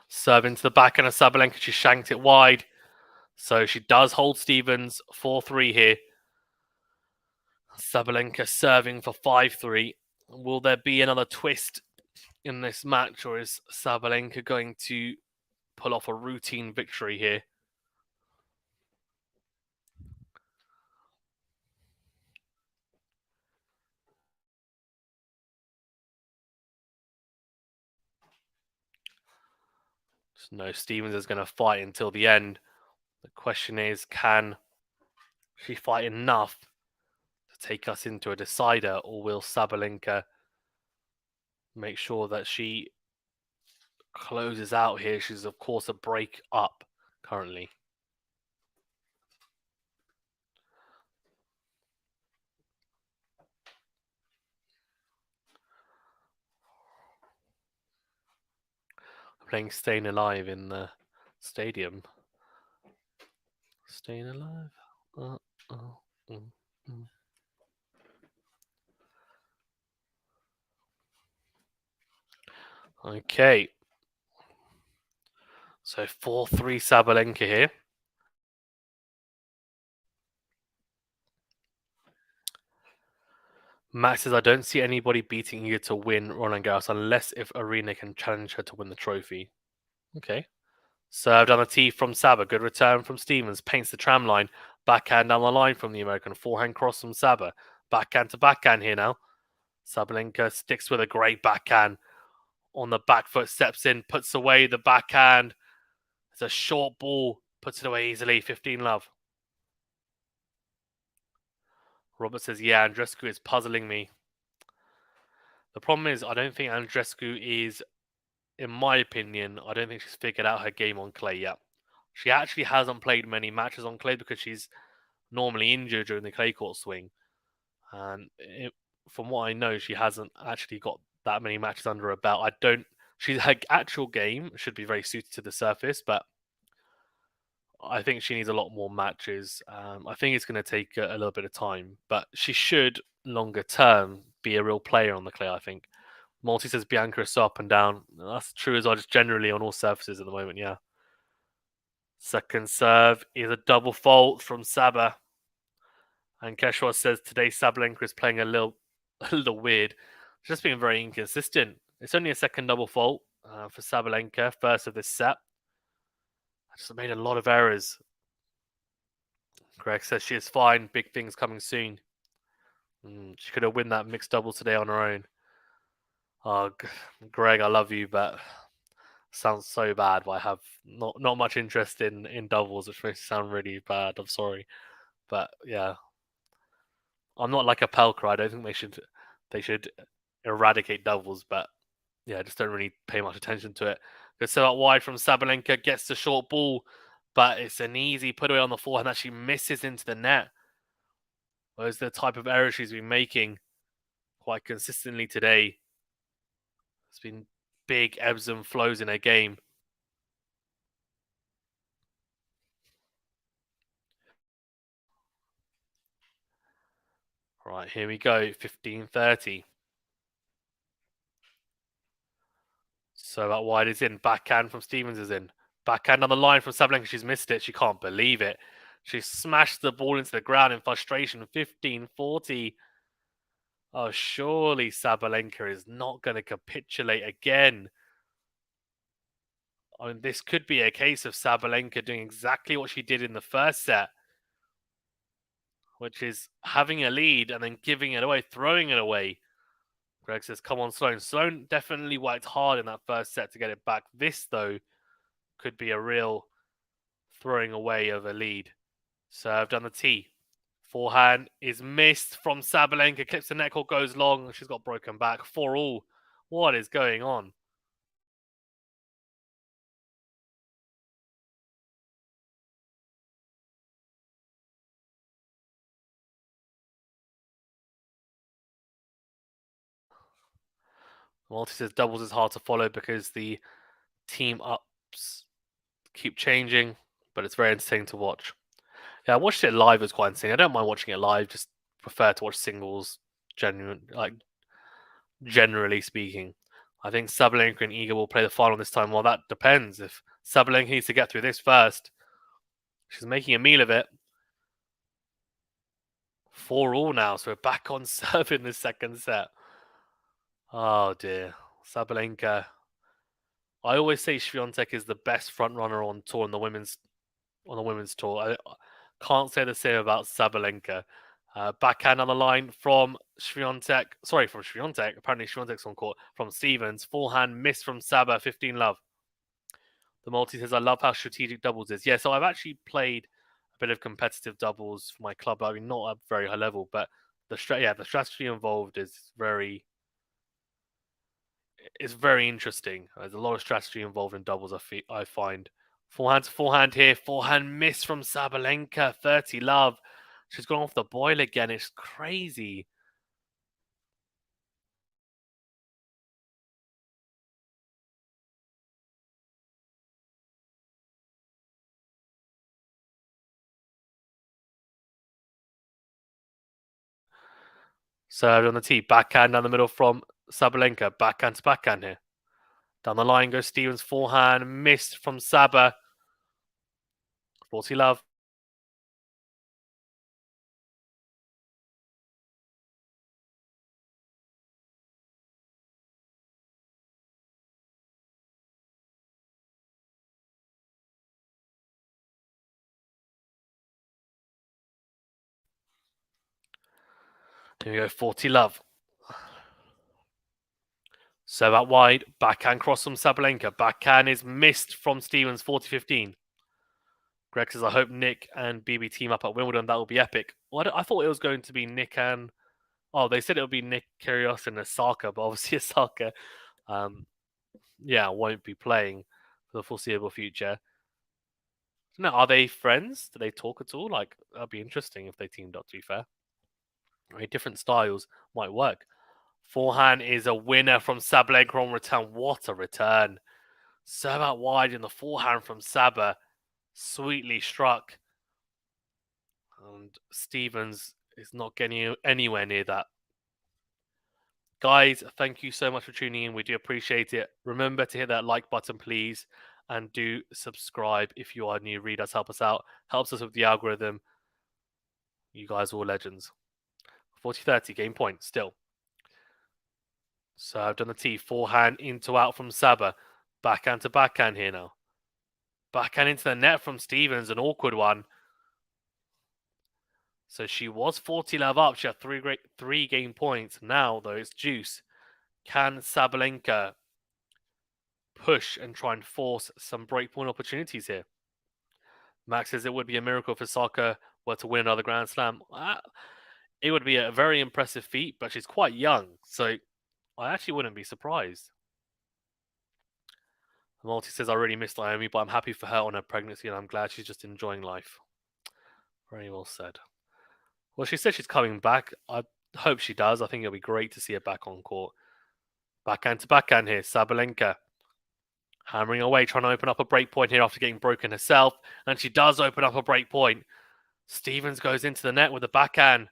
Serve into the backhand of Sabalenka. She shanked it wide. So she does hold Stevens 4-3 here. Sabalenka serving for 5-3. Will there be another twist in this match, or is Sabalenka going to pull off a routine victory here? No, Stevens is going to fight until the end. The question is, can she fight enough to take us into a decider, or will Sabalenka make sure that she closes out here? She's, of course, a break up currently. Playing Staying Alive in the stadium. Staying Alive? Uh, uh, mm, mm. Okay. So 4-3 Sabalenka here. Max says, I don't see anybody beating you to win Roland Garros unless if Aryna can challenge her to win the trophy. Okay. Served on a tee from Saba. Good return from Stevens. Paints the tram line. Backhand down the line from the American. Forehand cross from Saba. Backhand to backhand here now. Sabalenka sticks with a great backhand. On the back foot, steps in, puts away the backhand. It's a short ball. Puts it away easily. 15 love. Robert says, yeah, Andreescu is puzzling me. The problem is, I don't think Andreescu is, in my opinion, I don't think she's figured out her game on clay yet. She actually hasn't played many matches on clay because she's normally injured during the clay court swing. And from what I know, she hasn't actually got that many matches under her belt. Her actual game should be very suited to the surface, but I think she needs a lot more matches. I think it's going to take a little bit of time, but she should, longer term, be a real player on the clay, I think. Multi says Bianca is so up and down. That's true as well, just generally on all surfaces at the moment, yeah. Second serve is a double fault from Saba. And Keshwar says today Sabalenka is playing a little weird. Just being very inconsistent. It's only a second double fault for Sabalenka, first of this set. I just made a lot of errors. Greg says she is fine. Big things coming soon. She could have won that mixed double today on her own. Oh, Greg, I love you, but sounds so bad. But I have not much interest in doubles, which makes it sound really bad. I'm sorry, but yeah, I'm not like a Pelker. I don't think they should eradicate doubles, but yeah, I just don't really pay much attention to it. Good set out wide from Sabalenka, gets the short ball, but it's an easy put away on the forehand that she misses into the net. Those are the type of errors she's been making quite consistently today. It's been big ebbs and flows in her game. Right, here we go, 15-30. So that wide is in. Backhand from Stevens is in. Backhand on the line from Sabalenka. She's missed it. She can't believe it. She smashed the ball into the ground in frustration. 15-40. Oh, surely Sabalenka is not going to capitulate again. I mean, this could be a case of Sabalenka doing exactly what she did in the first set, which is having a lead and then giving it away, throwing it away. Greg says, come on, Sloane. Sloane definitely worked hard in that first set to get it back. This, though, could be a real throwing away of a lead. Served on the tee. Forehand is missed from Sabalenka. Clips the neck or goes long. She's got broken back. 4-all. What is going on? Multi says doubles is hard to follow because the team ups keep changing, but it's very entertaining to watch. Yeah, I watched it live. It was quite entertaining. I don't mind watching it live. Just prefer to watch singles. Generally speaking, I think Sabalenka and Iga will play the final this time. Well, that depends. If Sabalenka needs to get through this first, she's making a meal of it. 4-all now, so we're back on serve in the second set. Oh dear, Sabalenka. I always say Swiatek is the best front runner on tour on the women's tour. I can't say the same about Sabalenka. Backhand on the line from Swiatek. Sorry, from Swiatek. Apparently Swiatek's on court. From Stevens. Forehand missed from Saba. 15 love. The multi says, I love how strategic doubles is. Yeah, so I've actually played a bit of competitive doubles for my club. I mean, not at very high level, but the strategy involved is very interesting. There's a lot of strategy involved in doubles. I find forehand here, forehand miss from Sabalenka, 30 love. She's gone off the boil again. It's crazy. Served on the tee, backhand down the middle from Sabalenka, backhand to backhand here. Down the line goes Stevens, forehand missed from Saba. 40 love. Here we go, 40 love. So out wide, backhand cross from Sabalenka. Backhand is missed from Stevens, 40-15. Greg says, I hope Nick and BB team up at Wimbledon. That will be epic. Well, I thought it was going to be Nick and... Oh, they said it would be Nick Kyrgios and Osaka, but obviously Osaka, won't be playing for the foreseeable future. No, are they friends? Do they talk at all? Like, that'd be interesting if they teamed up, to be fair. Very different styles might work. Forehand is a winner from Sabalenka on return. What a return. Serve out wide in the forehand from Saba. Sweetly struck. And Stevens is not getting anywhere near that. Guys, thank you so much for tuning in. We do appreciate it. Remember to hit that like button, please. And do subscribe if you are new. Read us, help us out. Helps us with the algorithm. You guys are all legends. 40-30, game point still. Served on the tee. Forehand into out from Saba. Backhand to backhand here now. Backhand into the net from Stevens. An awkward one. So she was 40 love up. She had three game points. Now, though, it's juice. Can Sabalenka push and try and force some breakpoint opportunities here? Max says it would be a miracle if Osaka were to win another Grand Slam. It would be a very impressive feat, but she's quite young, so I actually wouldn't be surprised. Multi says, I really missed Naomi, but I'm happy for her on her pregnancy, and I'm glad she's just enjoying life. Very well said. Well, she said she's coming back. I hope she does. I think it'll be great to see her back on court. Backhand to backhand here. Sabalenka hammering away, trying to open up a break point here after getting broken herself. And she does open up a break point. Stevens goes into the net with a backhand.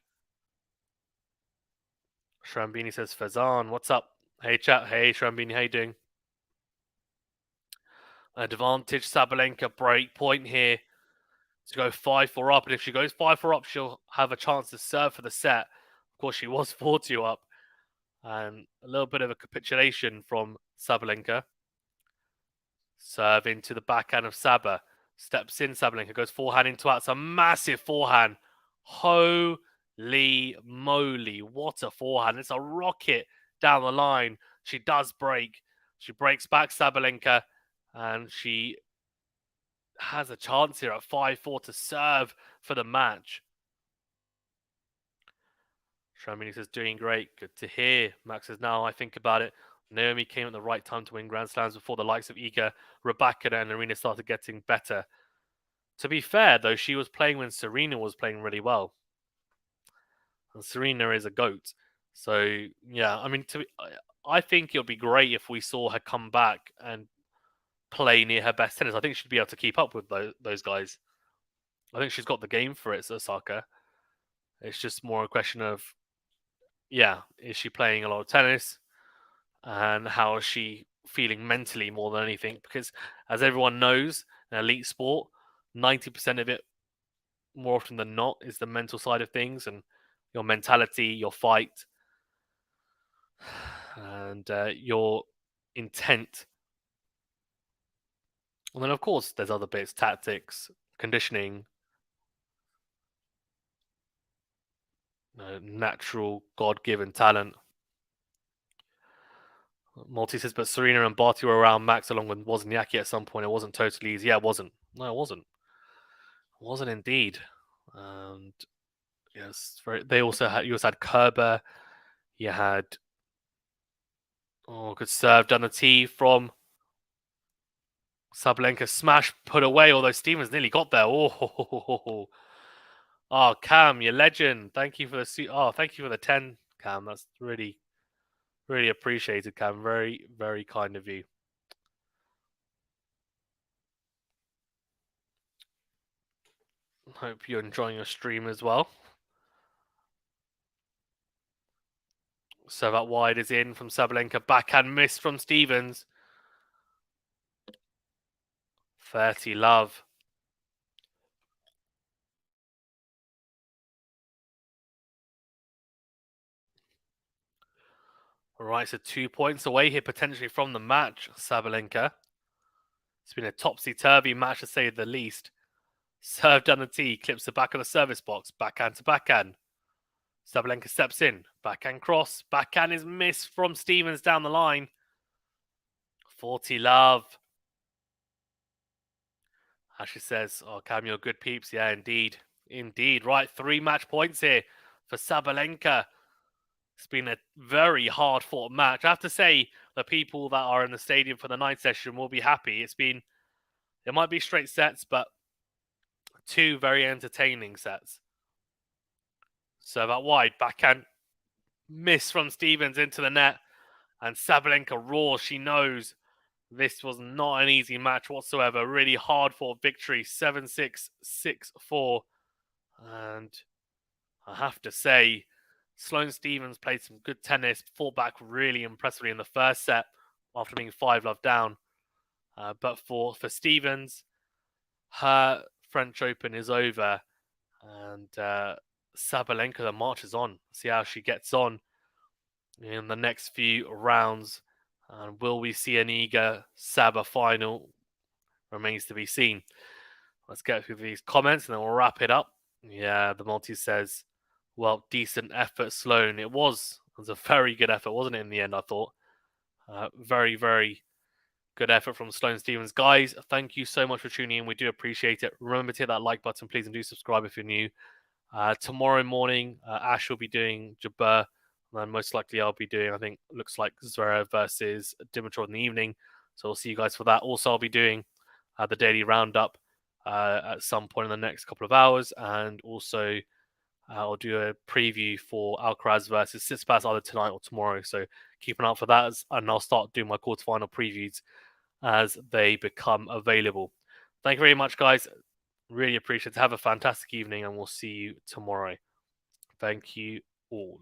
Shrambini says, Fazan, what's up? Hey, chat. Hey, Shrambini, how you doing? Advantage Sabalenka break point here to go 5-4 up. And if she goes 5-4 up, she'll have a chance to serve for the set. Of course, she was 4-2 up. And a little bit of a capitulation from Sabalenka. Serve into the backhand of Saba. Steps in, Sabalenka goes forehand into out. It's a massive forehand. Holy moly. What a forehand. It's a rocket down the line. She does break. She breaks back Sabalenka. And she has a chance here at 5-4 to serve for the match. Shramini says, doing great. Good to hear. Max says, now I think about it. Naomi came at the right time to win Grand Slams before the likes of Iga, Rebecca, and Aryna started getting better. To be fair, though, she was playing when Serena was playing really well. And Serena is a GOAT. So, yeah, I mean, I think it would be great if we saw her come back and play near her best tennis. I think she'd be able to keep up with those guys. I think she's got the game for it, Osaka. It's just more a question of, is she playing a lot of tennis? And how is she feeling mentally more than anything? Because as everyone knows, in elite sport, 90% of it, more often than not, is the mental side of things and your mentality, your fight, and your intent. And then, of course, there's other bits, tactics, conditioning, natural God-given talent. Multi says, but Serena and Barty were around Max along with Wozniacki at some point. It wasn't totally easy. Yeah, it wasn't. No, it wasn't. It wasn't indeed. And yes, they also had. You also had Kerber. You had good serve down the tee from Sabalenka. Smash put away. Although Stevens nearly got there. Oh, Cam, you legend. Thank you for the thank you for the 10, Cam. That's really, really appreciated, Cam. Very, very kind of you. Hope you're enjoying your stream as well. So that wide is in from Sabalenka. Backhand miss from Stevens. 30 love. All right, so 2 points away here potentially from the match, Sabalenka. It's been a topsy-turvy match to say the least. Serve down the tee, clips the back of the service box, backhand to backhand. Sabalenka steps in, backhand cross. Backhand is missed from Stevens down the line. 40 love. Ashley says, oh, Cam, you're good peeps. Yeah, indeed. Indeed. Right, 3 match points here for Sabalenka. It's been a very hard-fought match. I have to say, the people that are in the stadium for the night session will be happy. It might be straight sets, but 2 very entertaining sets. So that wide backhand miss from Stevens into the net. And Sabalenka roars. She knows this was not an easy match whatsoever. Really hard-fought victory. 7-6, 6-4. And I have to say, Sloane Stevens played some good tennis, fought back really impressively in the first set after being 5-love down. But for Stevens, her French Open is over. And Sabalenka, the march is on. See how she gets on in the next few rounds. And will we see an Iga Saba final? Remains to be seen. Let's get through these comments and then we'll wrap it up. Yeah, the multi says, well, decent effort, Sloane. It was a very good effort, wasn't it, in the end, I thought. Very, very good effort from Sloane Stevens. Guys, thank you so much for tuning in. We do appreciate it. Remember to hit that like button, please, and do subscribe if you're new. Tomorrow morning, Ash will be doing Jabeur. And most likely I'll be doing, I think, looks like Zverev versus Dimitrov in the evening. So we'll see you guys for that. Also, I'll be doing the daily roundup at some point in the next couple of hours. And also, I'll do a preview for Alcaraz versus Tsitsipas either tonight or tomorrow. So keep an eye out for that. And I'll start doing my quarterfinal previews as they become available. Thank you very much, guys. Really appreciate it. Have a fantastic evening, and we'll see you tomorrow. Thank you all.